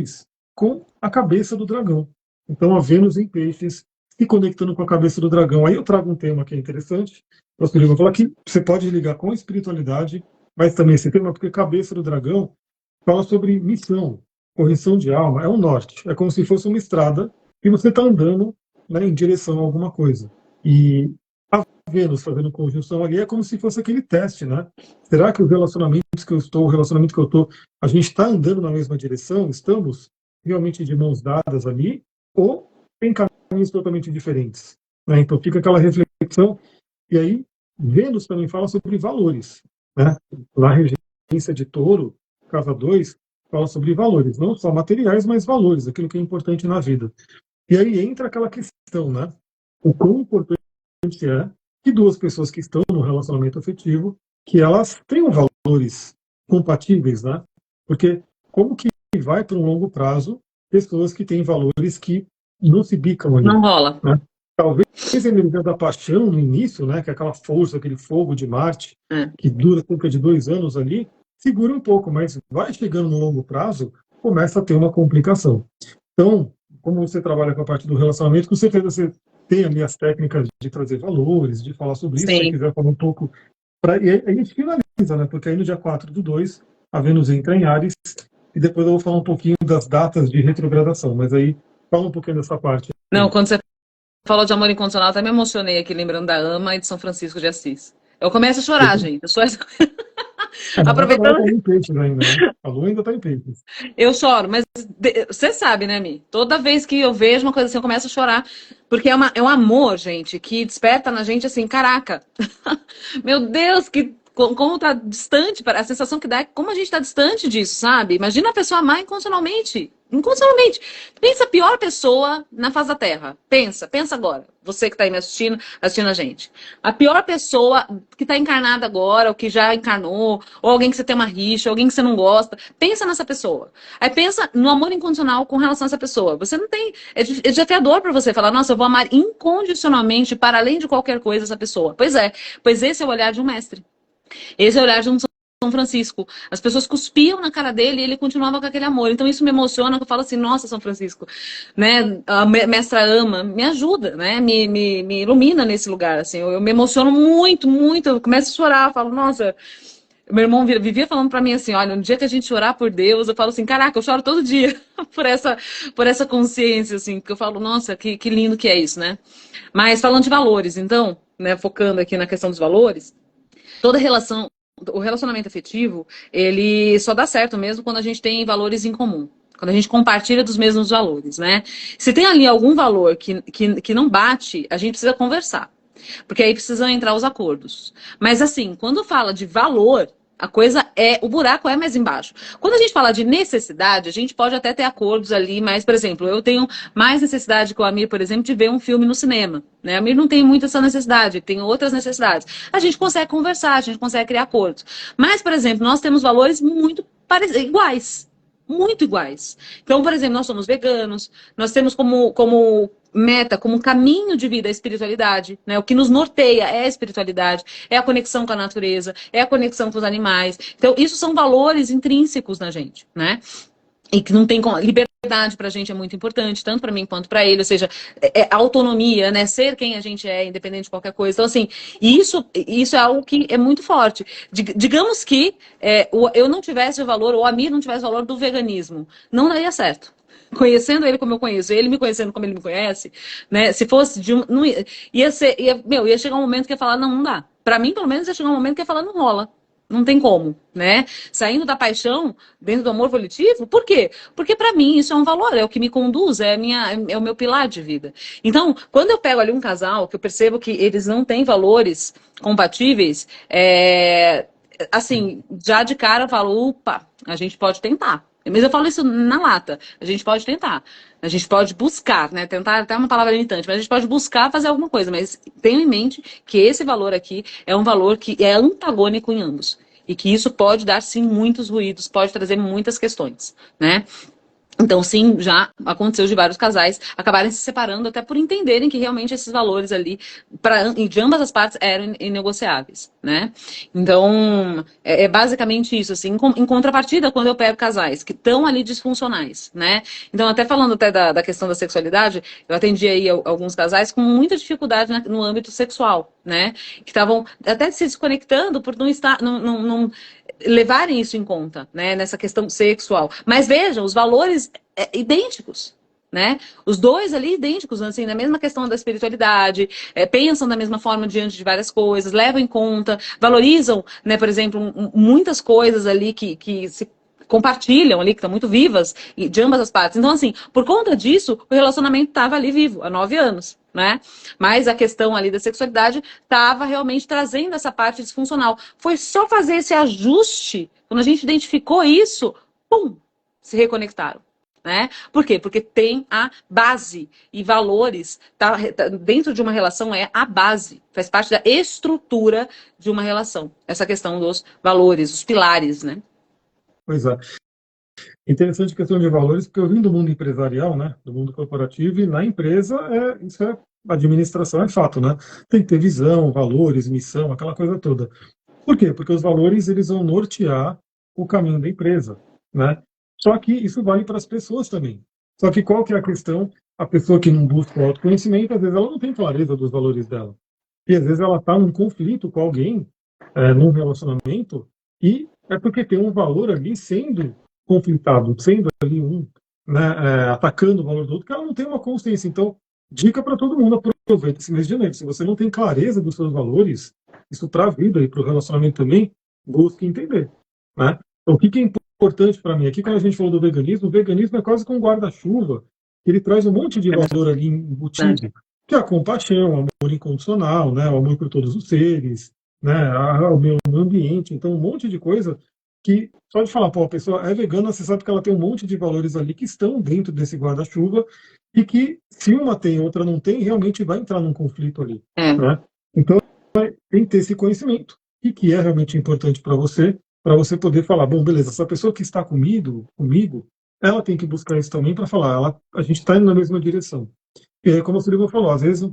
com a cabeça do dragão. Então, a Vênus em Peixes se conectando com a cabeça do dragão. Aí eu trago um tema que é interessante. O pastor vai falar que você pode ligar com a espiritualidade, mas também esse tema, porque cabeça do dragão fala sobre missão, correção de alma, é um norte. É como se fosse uma estrada e você está andando, né, em direção a alguma coisa. E a Vênus fazendo conjunção ali é como se fosse aquele teste, né? Será que os relacionamentos que eu estou, o relacionamento que eu estou, a gente está andando na mesma direção? Estamos realmente de mãos dadas ali? Ou tem caminhos totalmente diferentes? Né? Então fica aquela reflexão. E aí, Vênus também fala sobre valores, né? Na regência de Touro, casa 2 fala sobre valores, não só materiais, mas valores, aquilo que é importante na vida. E aí entra aquela questão, né? O quão importante é que duas pessoas que estão no relacionamento afetivo, que elas tenham valores compatíveis, né? Porque como que vai para um longo prazo pessoas que têm valores que não se bicam ali, Não rola. né? Talvez a energia da paixão no início, né, que é aquela força, aquele fogo de Marte, É. que dura cerca de 2 anos ali, segura um pouco, mas vai chegando no longo prazo, começa a ter uma complicação. Então, como você trabalha com a parte do relacionamento, com certeza você tem ali as técnicas de trazer valores, de falar sobre isso, se você Sim. quiser falar um pouco. E aí a gente finaliza, né? Porque aí no dia 4 do 2 a Vênus entra em Áries, e depois eu vou falar um pouquinho das datas de retrogradação, mas aí fala um pouquinho dessa parte Não, aí. quando você falou de amor incondicional, até me emocionei aqui, lembrando da Ama e de São Francisco de Assis. Eu começo a chorar, gente. Eu sou Mas ela aproveitando, está em peixes ainda, né? A Lua ainda está em peixes. eu choro, mas você sabe, né, Mi? Toda vez que eu vejo uma coisa assim, eu começo a chorar. Porque é um amor, gente, que desperta na gente assim, caraca. Meu Deus, como tá distante, a sensação que dá é como a gente tá distante disso, sabe? Imagina a pessoa amar incondicionalmente. Incondicionalmente. Pensa a pior pessoa na face da Terra. Pensa agora. Você que tá aí me assistindo a gente. A pior pessoa que tá encarnada agora, ou que já encarnou, ou alguém que você tem uma rixa, alguém que você não gosta. Pensa nessa pessoa. Aí pensa no amor incondicional com relação a essa pessoa. Você não tem. É desafiador pra você falar, nossa, eu vou amar incondicionalmente para além de qualquer coisa essa pessoa. Pois é. Pois esse é o olhar de um mestre. Esse é o olhar de um São Francisco. As pessoas cuspiam na cara dele e ele continuava com aquele amor. Então isso me emociona, que eu falo assim, nossa, São Francisco, né? A mestra Ama, me ajuda, né? Me ilumina nesse lugar, assim. Eu me emociono muito, muito. Eu começo a chorar, eu falo, nossa. Meu irmão vivia falando pra mim assim, olha, no dia que a gente orar por Deus, eu falo assim, caraca, eu choro todo dia por essa consciência, assim, que eu falo, nossa, que lindo que é isso, né? Mas falando de valores, então, né, focando aqui na questão dos valores, toda relação, o relacionamento afetivo, ele só dá certo mesmo quando a gente tem valores em comum. Quando a gente compartilha dos mesmos valores, né? Se tem ali algum valor que não bate, a gente precisa conversar. Porque aí precisam entrar os acordos. Mas assim, quando fala de valor, a coisa é, o buraco é mais embaixo. Quando a gente fala de necessidade, a gente pode até ter acordos ali, mas, por exemplo, eu tenho mais necessidade que o Amir, por exemplo, de ver um filme no cinema. Né? O Amir não tem muito essa necessidade, tem outras necessidades. A gente consegue conversar, a gente consegue criar acordos. Mas, por exemplo, nós temos valores muito iguais. Muito iguais. Então, por exemplo, nós somos veganos, nós temos como meta, como caminho de vida a espiritualidade, né? O que nos norteia é a espiritualidade, é a conexão com a natureza, é a conexão com os animais. Então, isso são valores intrínsecos na gente, né? E que não tem liberdade para a gente é muito importante, tanto para mim quanto para ele, ou seja, autonomia, né? Ser quem a gente é, independente de qualquer coisa. Então, assim, isso é algo que é muito forte. Digamos que eu não tivesse o valor, ou a Mir não tivesse o valor do veganismo, não daria certo. Conhecendo ele como eu conheço, ele me conhecendo como ele me conhece, né? Se fosse de um. Não ia chegar um momento que ia falar, não dá. Para mim, pelo menos, ia chegar um momento que ia falar, não rola. não tem como, né? Saindo da paixão, dentro do amor volitivo, por quê? Porque para mim isso é um valor, é o que me conduz, é o meu pilar de vida. Então, quando eu pego ali um casal, que eu percebo que eles não têm valores compatíveis, assim, já de cara eu falo, opa, a gente pode tentar. Mas eu falo isso na lata. A gente pode tentar. A gente pode buscar, né? Tentar até uma palavra limitante, mas a gente pode buscar fazer alguma coisa. Mas tenha em mente que esse valor aqui é um valor que é antagônico em ambos. E que isso pode dar, sim, muitos ruídos, pode trazer muitas questões, né? Então, sim, já aconteceu de vários casais acabarem se separando até por entenderem que realmente esses valores ali, de ambas as partes, eram inegociáveis, né? Então, é basicamente isso, assim. Em contrapartida, quando eu pego casais que estão ali disfuncionais, né? Então, até falando até da questão da sexualidade, eu atendi aí alguns casais com muita dificuldade no âmbito sexual, né? Que estavam até se desconectando por não estar, não levarem isso em conta, né, nessa questão sexual. Mas vejam, os valores idênticos, né? Os dois ali idênticos, assim, na mesma questão da espiritualidade, pensam da mesma forma diante de várias coisas, levam em conta, valorizam, né, por exemplo, muitas coisas ali que se compartilham ali, que estão muito vivas, de ambas as partes. Então, assim, por conta disso, o relacionamento estava ali vivo, há 9 anos, né? Mas a questão ali da sexualidade estava realmente trazendo essa parte disfuncional. Foi só fazer esse ajuste, quando a gente identificou isso, pum, se reconectaram. Né? Por quê? Porque tem a base e valores, dentro de uma relação é a base, faz parte da estrutura de uma relação. Essa questão dos valores, os pilares, né? Pois é. Interessante a questão de valores, porque eu vim do mundo empresarial, né, do mundo corporativo, e na empresa isso é administração, é fato, né? Tem que ter visão, valores, missão, aquela coisa toda. Por quê? Porque os valores eles vão nortear o caminho da empresa, né? Só que isso vale para as pessoas também. Só que qual que é a questão? A pessoa que não busca o autoconhecimento, às vezes ela não tem clareza dos valores dela. E às vezes ela está num conflito com alguém, num relacionamento, e é porque tem um valor ali sendo conflitado, sendo ali né, atacando o valor do outro, que ela não tem uma consciência. Então, dica para todo mundo, aproveita esse mês de janeiro. Se você não tem clareza dos seus valores, isso para a vida e para o relacionamento também, busque entender. Né? Então, o que é importante para mim? Aqui, quando a gente falou do veganismo, o veganismo é quase como um guarda-chuva, ele traz um monte de valor ali embutido, que é a compaixão, o amor incondicional, né, o amor por todos os seres, né, o meio ambiente, então um monte de coisa que, só de falar, pô, a pessoa é vegana, você sabe que ela tem um monte de valores ali que estão dentro desse guarda-chuva e que, se uma tem e outra não tem, realmente vai entrar num conflito ali. Né? Então, tem que ter esse conhecimento. O que é realmente importante para você poder falar, bom, beleza, essa pessoa que está comigo, ela tem que buscar isso também para falar, a gente está indo na mesma direção. E aí, como o Felipe falou, às vezes,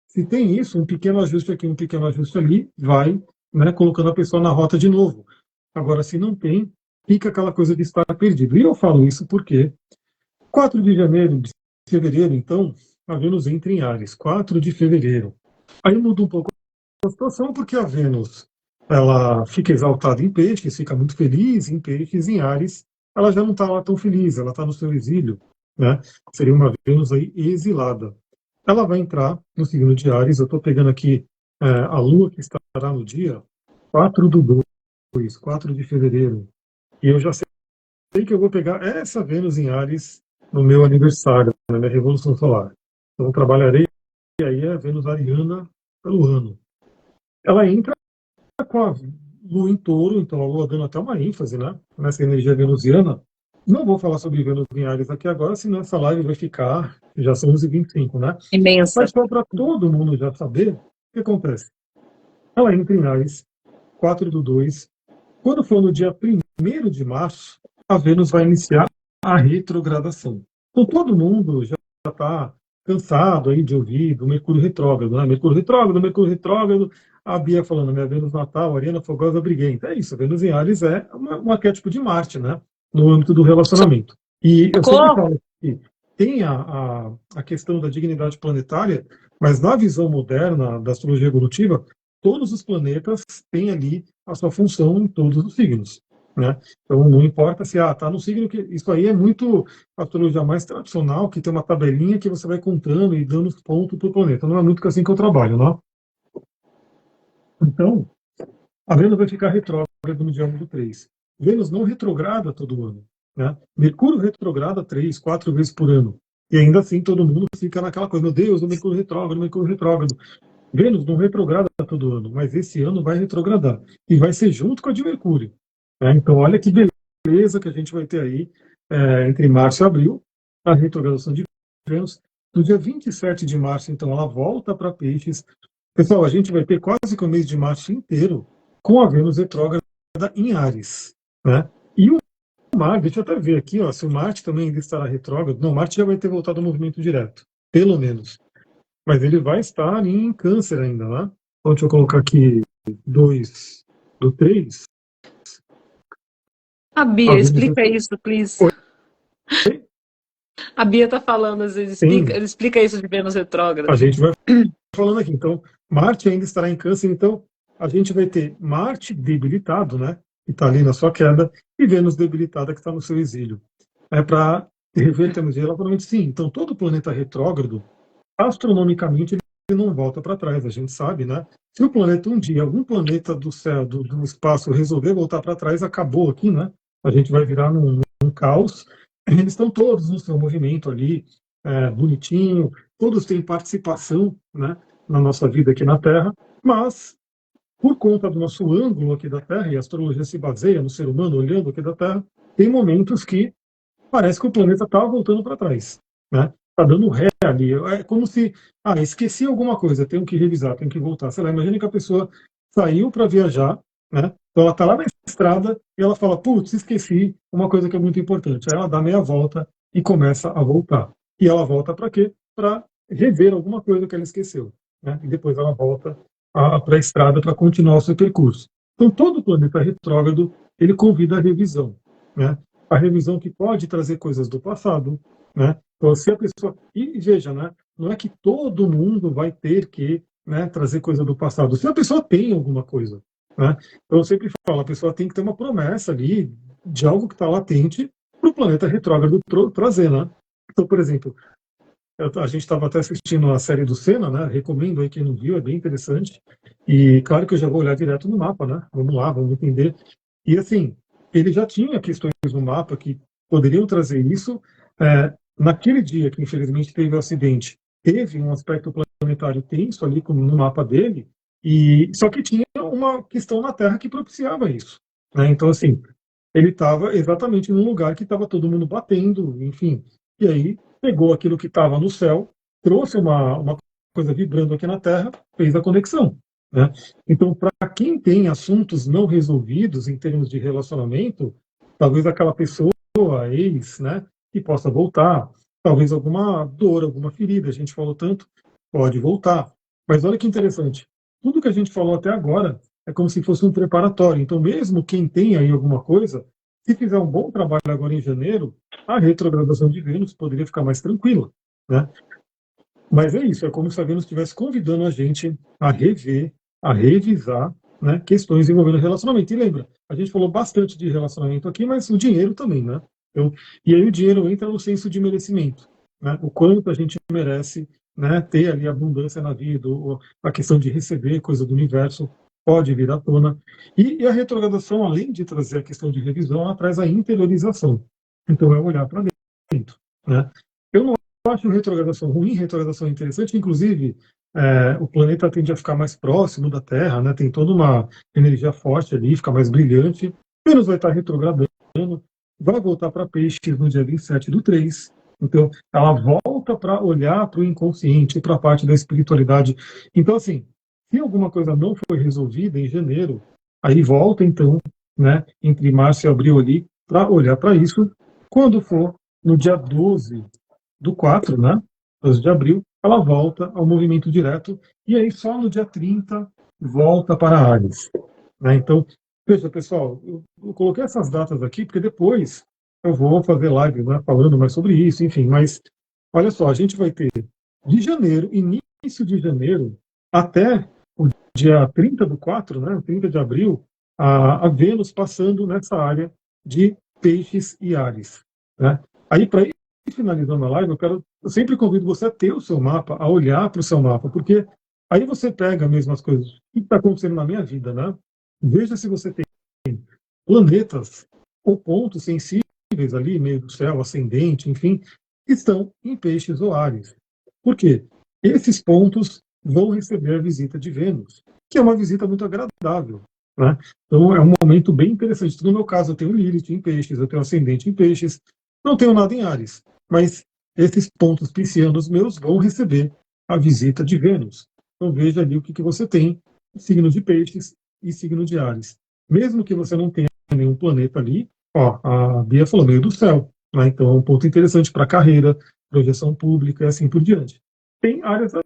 se tem isso, um pequeno ajuste aqui, um pequeno ajuste ali, vai, né, colocando a pessoa na rota de novo. Agora, se não tem, fica aquela coisa de estar perdido. E eu falo isso porque 4 de janeiro, de fevereiro, então, a Vênus entra em Áries, 4 de fevereiro. Aí muda um pouco a situação, porque a Vênus ela fica exaltada em peixes, fica muito feliz em peixes, em Áries, ela já não está lá tão feliz, ela está no seu exílio, né? Seria uma Vênus aí exilada. Ela vai entrar no signo de Áries, eu estou pegando aqui a Lua que estará no dia 4 do 2, 4 de fevereiro, e eu já sei que eu vou pegar essa Vênus em Áries no meu aniversário, na minha Revolução Solar. Então, eu trabalharei aí a Vênus ariana pelo ano. Ela entra com a Lua em Touro, então a Lua dando até uma ênfase, né, nessa energia venusiana. Não vou falar sobre Vênus em Áries aqui agora, senão essa live vai ficar, já são 11h25, né? Imensa. Mas só para todo mundo já saber, o que acontece? Ela entra em Áries, 4 do 2. Quando for no dia 1º de março, a Vênus vai iniciar a retrogradação. Então todo mundo já está cansado aí de ouvir do Mercúrio retrógrado, né? Mercúrio retrógrado, a Bia falando, minha Vênus natal, Ariana fogosa, briguenta. É isso, a Vênus em Áries é um arquétipo de Marte, né? No âmbito do relacionamento. E eu sempre falo que tem a questão da dignidade planetária, mas na visão moderna da astrologia evolutiva, todos os planetas têm ali a sua função em todos os signos. Né? Então não importa se está no signo que isso aí é muito a astrologia mais tradicional, que tem uma tabelinha que você vai contando e dando os pontos para o planeta. Não é muito assim que eu trabalho, não? Então a Vênus vai ficar retrógrada no dia 1 do 3. Vênus não retrograda todo ano. Né? Mercúrio retrograda 3, 4 vezes por ano. E ainda assim todo mundo fica naquela coisa, meu Deus, o Mercúrio retrógrado, o Mercúrio retrógrado. Vênus não retrograda todo ano, mas esse ano vai retrogradar. E vai ser junto com a de Mercúrio. Né? Então olha que beleza que a gente vai ter aí entre março e abril, a retrogradação de Vênus. No dia 27 de março, então, ela volta para Peixes. Pessoal, a gente vai ter quase que o mês de março inteiro com a Vênus retrógrada em Áries. Né? E o Marte, deixa eu até ver aqui, ó, se o Marte também ainda estará retrógrado. Não, Marte já vai ter voltado ao movimento direto, pelo menos. Mas ele vai estar em Câncer ainda, né? Então, deixa eu colocar aqui 2 do 3. A Bia, explica isso, please. Oi? A Bia tá falando, às vezes, explica isso de Vênus retrógrado. A gente vai falando aqui. Então, Marte ainda estará em Câncer, então a gente vai ter Marte debilitado, né? Que está ali na sua queda, e Vênus debilitada, que está no seu exílio. Para rever termos de relacionamento, sim. Então, todo planeta retrógrado, astronomicamente, ele não volta para trás, a gente sabe, né? Se o planeta um dia, algum planeta do céu, do espaço, resolver voltar para trás, acabou aqui, né? A gente vai virar num caos. Eles estão todos no seu movimento ali, bonitinho, todos têm participação, né, na nossa vida aqui na Terra, mas por conta do nosso ângulo aqui da Terra, e a astrologia se baseia no ser humano olhando aqui da Terra, tem momentos que parece que o planeta está voltando para trás, né? Está dando ré ali. É como se, esqueci alguma coisa, tenho que revisar, tenho que voltar. Sei lá, imagina que a pessoa saiu para viajar, né? Então ela está lá na estrada e ela fala, putz, esqueci uma coisa que é muito importante. Aí ela dá meia volta e começa a voltar. E ela volta para quê? Para rever alguma coisa que ela esqueceu, né? E depois ela volta para a estrada para continuar o seu percurso. Então todo planeta retrógrado, ele convida a revisão, né? A revisão que pode trazer coisas do passado, né? Então, se a pessoa... E veja, né? Não é que todo mundo vai ter que, né, trazer coisa do passado. Se a pessoa tem alguma coisa, né? Então, eu sempre falo, a pessoa tem que ter uma promessa ali de algo que está latente para o planeta retrógrado trazer, né? Então, por exemplo, a gente estava até assistindo a série do Senna, né? Recomendo aí quem não viu, é bem interessante. E claro que eu já vou olhar direto no mapa, né? Vamos lá, vamos entender. E assim, ele já tinha questões no mapa que poderiam trazer isso. Naquele dia que infelizmente teve o acidente, teve um aspecto planetário tenso ali no mapa dele, e só que tinha uma questão na Terra que propiciava isso, né? Então assim, ele estava exatamente num lugar que estava todo mundo batendo, enfim, e aí pegou aquilo que estava no céu, trouxe uma coisa vibrando aqui na Terra, fez a conexão, né? Então, para quem tem assuntos não resolvidos em termos de relacionamento, talvez aquela pessoa, ex, né, que possa voltar, talvez alguma dor, alguma ferida, a gente falou tanto, pode voltar. Mas olha que interessante, tudo que a gente falou até agora é como se fosse um preparatório. Então, mesmo quem tem aí alguma coisa, se fizer um bom trabalho agora em janeiro, a retrogradação de Vênus poderia ficar mais tranquila, né? Mas é isso, é como se a Vênus estivesse convidando a gente a rever, a revisar, né, questões envolvendo relacionamento. E lembra, a gente falou bastante de relacionamento aqui, mas o dinheiro também, né? Então, e aí o dinheiro entra no senso de merecimento, né? O quanto a gente merece, né, ter ali abundância na vida, ou a questão de receber coisa do universo pode vir à tona. E a retrogradação, além de trazer a questão de revisão, ela traz a interiorização. Então, é olhar para dentro, né? Eu não acho retrogradação ruim, retrogradação interessante, inclusive o planeta tende a ficar mais próximo da Terra, né? Tem toda uma energia forte ali, fica mais brilhante. Vênus vai estar retrogradando, vai voltar para Peixes no dia 27 do 3. Então, ela volta para olhar para o inconsciente, para a parte da espiritualidade. Então, assim, se alguma coisa não foi resolvida em janeiro, aí volta, então, né, entre março e abril ali, para olhar para isso. Quando for no dia 12 do 4, né, 12 de abril, ela volta ao movimento direto, e aí só no dia 30 volta para Áries, né? Então, veja, pessoal, eu coloquei essas datas aqui, porque depois eu vou fazer live, né, falando mais sobre isso, enfim, mas olha só, a gente vai ter de janeiro, início de janeiro, até o dia 30 do 4, né, 30 de abril, a Vênus passando nessa área de Peixes e Áries, né? Aí, para ir finalizando a live, eu sempre convido você a ter o seu mapa, a olhar para o seu mapa, porque aí você pega mesmo as coisas, o que está acontecendo na minha vida, né? Veja se você tem planetas ou pontos sensíveis ali, meio do céu, ascendente, enfim, estão em peixes ou Áries. Por quê? Esses pontos vão receber a visita de Vênus, que é uma visita muito agradável, né? Então é um momento bem interessante. No meu caso, eu tenho Lilith em peixes, eu tenho ascendente em peixes, não tenho nada em Áries, mas esses pontos piscianos meus vão receber a visita de Vênus. Então veja ali o que você tem, signo de peixes e signo de Áries. Mesmo que você não tenha nenhum planeta ali, ó, a Bia falou meio do céu, né? Então é um ponto interessante para carreira, projeção pública e assim por diante. Tem áreas da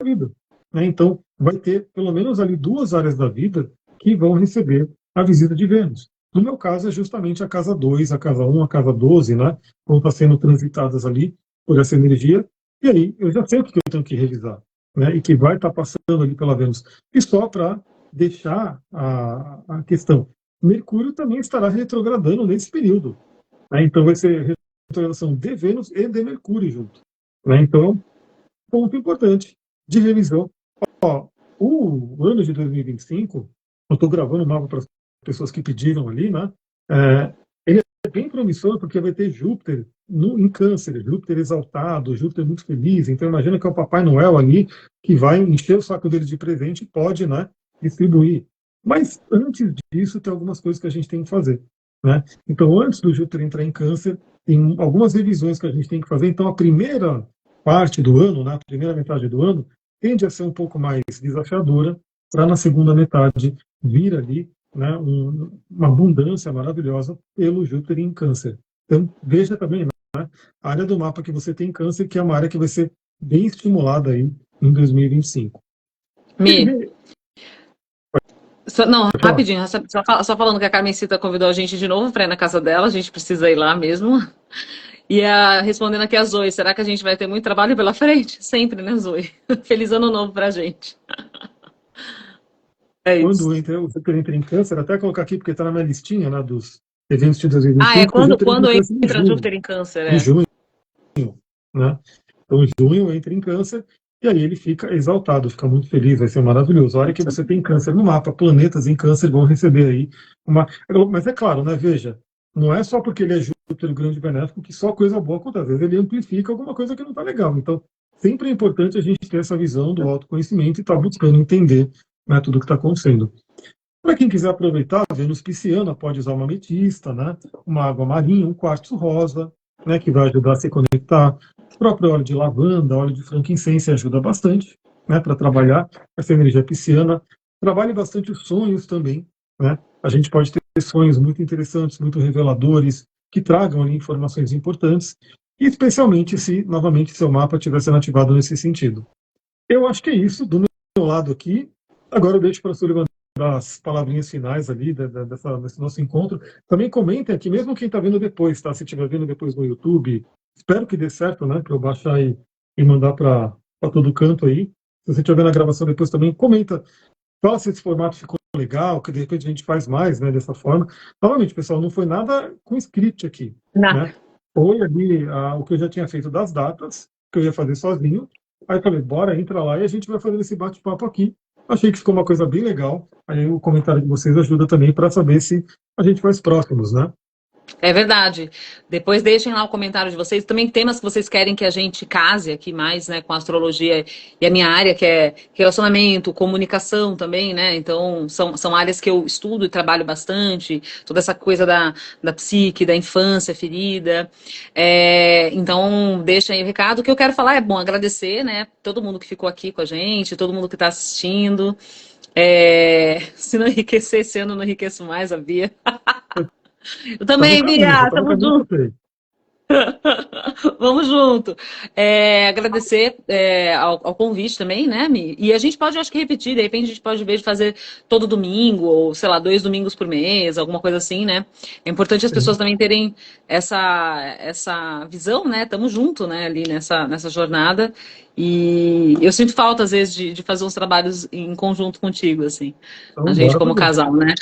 vida, né? Então vai ter pelo menos ali 2 áreas da vida que vão receber a visita de Vênus. No meu caso é justamente a casa 2, a casa 1, a casa 12, né? Vão estar sendo transitadas ali por essa energia, e aí eu já sei o que eu tenho que revisar, né? E que vai estar passando ali pela Vênus. E só para deixar a questão, Mercúrio também estará retrogradando nesse período, né? Então vai ser retrogradação de Vênus e de Mercúrio junto, né? Então, ponto importante de revisão. Ó, o ano de 2025, eu estou gravando o mapa para as pessoas que pediram ali, né? Ele é bem promissor porque vai ter Júpiter em Câncer, Júpiter exaltado, Júpiter muito feliz. Então imagina que é o Papai Noel ali que vai encher o saco deles de presente e pode, né, distribuir. Mas antes disso tem algumas coisas que a gente tem que fazer, né? Então antes do Júpiter entrar em Câncer, tem algumas revisões que a gente tem que fazer. Então a primeira parte do ano, né, a primeira metade do ano, tende a ser um pouco mais desafiadora, para na segunda metade vir ali, né, uma abundância maravilhosa pelo Júpiter em Câncer. Então, veja também, né, a área do mapa que você tem em Câncer, que é uma área que vai ser bem estimulada aí em 2025. Mi, não, Pode falar. rapidinho, só falando que a Carmencita convidou a gente de novo para ir na casa dela, a gente precisa ir lá mesmo. E respondendo aqui a Zoe, será que a gente vai ter muito trabalho pela frente? Sempre, né, Zoe? Feliz ano novo pra gente. É isso. Quando o Júpiter entra em Câncer, até colocar aqui, porque está na minha listinha, né, dos eventos de Ah, é 2025, o quando, Júpiter entra quando em Câncer em entra junho. Júpiter em Câncer, Em é. junho, né? Então, em junho entra em Câncer e aí ele fica exaltado, fica muito feliz, vai ser maravilhoso. A hora que você tem Câncer no mapa, planetas em Câncer vão receber aí uma. Mas é claro, né? Veja, não é só porque ele é Júpiter, o grande benéfico, que só coisa boa acontece. Às vezes ele amplifica alguma coisa que não está legal. Então, sempre é importante a gente ter essa visão do autoconhecimento e estar buscando entender, né, tudo o que está acontecendo. Para quem quiser aproveitar, a Vênus pisciana pode usar uma ametista, né? Uma água marinha, um quartzo rosa, né? Que vai ajudar a se conectar. O próprio óleo de lavanda, óleo de frankincense ajuda bastante, né? Para trabalhar essa energia pisciana. Trabalhe bastante os sonhos também, né? A gente pode ter sonhos muito interessantes, muito reveladores, que tragam ali informações importantes, e especialmente se, novamente, seu mapa estiver sendo ativado nesse sentido. Eu acho que é isso do meu lado aqui. Agora eu deixo para a Sullivan das palavrinhas finais ali desse nosso encontro. Também comentem aqui, mesmo quem está vendo depois, tá? Se estiver vendo depois no YouTube, espero que dê certo, né? Para eu baixar e mandar para todo canto aí. Se você estiver vendo a gravação depois também, comenta. Fala se esse formato ficou legal, que de repente a gente faz mais, né? Dessa forma. Novamente, pessoal, não foi nada com script aqui, Não. né? Foi ali o que eu já tinha feito das datas, que eu ia fazer sozinho. Aí eu falei, bora, entra lá e a gente vai fazer esse bate-papo aqui. Achei que ficou uma coisa bem legal. Aí o comentário de vocês ajuda também para saber se a gente faz próximos, né? É verdade. Depois deixem lá o comentário de vocês. Também temas que vocês querem que a gente case aqui mais, né, com a astrologia e a minha área, que é relacionamento, comunicação também, né? Então, são áreas que eu estudo e trabalho bastante. Toda essa coisa da psique, da infância ferida. Então, deixem aí o recado. O que eu quero falar é, bom, agradecer, né, todo mundo que ficou aqui com a gente, todo mundo que está assistindo. Se não enriquecer esse ano, não enriqueço mais, a Bia. Eu Tá no também, caminho, já Bia, tá no tamo caminho que eu junto. sei. Vamos junto. Agradecer ao convite também, né, Mi? E a gente pode, acho que, repetir, de repente a gente pode ver de fazer todo domingo, ou sei lá, 2 domingos por mês, alguma coisa assim, né? É importante as pessoas Sim. também terem essa visão, né? Tamo junto, né, ali nessa jornada. E eu sinto falta, às vezes, de fazer uns trabalhos em conjunto contigo, assim, a Então, gente bora como fazer. casal, né?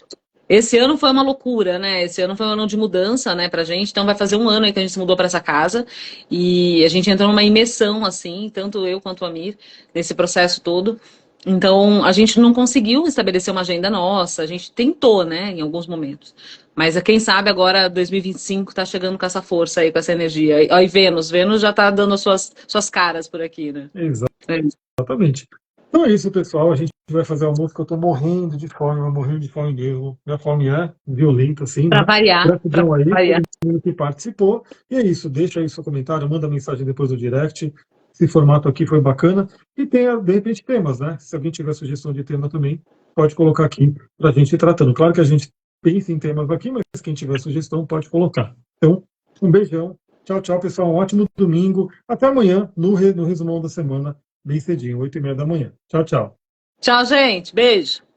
Esse ano foi uma loucura, né? Esse ano foi um ano de mudança, né, pra gente. Então vai fazer um ano aí que a gente se mudou para essa casa e a gente entrou numa imersão assim, tanto eu quanto o Amir, nesse processo todo. Então, a gente não conseguiu estabelecer uma agenda nossa, a gente tentou, né, em alguns momentos. Mas quem sabe agora 2025 está chegando com essa força aí, com essa energia. E Vênus já está dando as suas caras por aqui, né? É. Exatamente. Então é isso, pessoal. A gente vai fazer almoço que eu estou morrendo de fome mesmo. Minha fome é violenta, assim, Para né? variar, para Gratidão aí variar. todo mundo que participou. E é isso, deixa aí seu comentário, manda mensagem depois do direct. Esse formato aqui foi bacana. E tenha, de repente, temas, né? Se alguém tiver sugestão de tema também, pode colocar aqui para a gente ir tratando. Claro que a gente pensa em temas aqui, mas quem tiver sugestão pode colocar. Então, um beijão. Tchau, tchau, pessoal. Um ótimo domingo. Até amanhã no resumão da semana bem cedinho, 8h30 da manhã. Tchau, tchau. Tchau, gente. Beijo.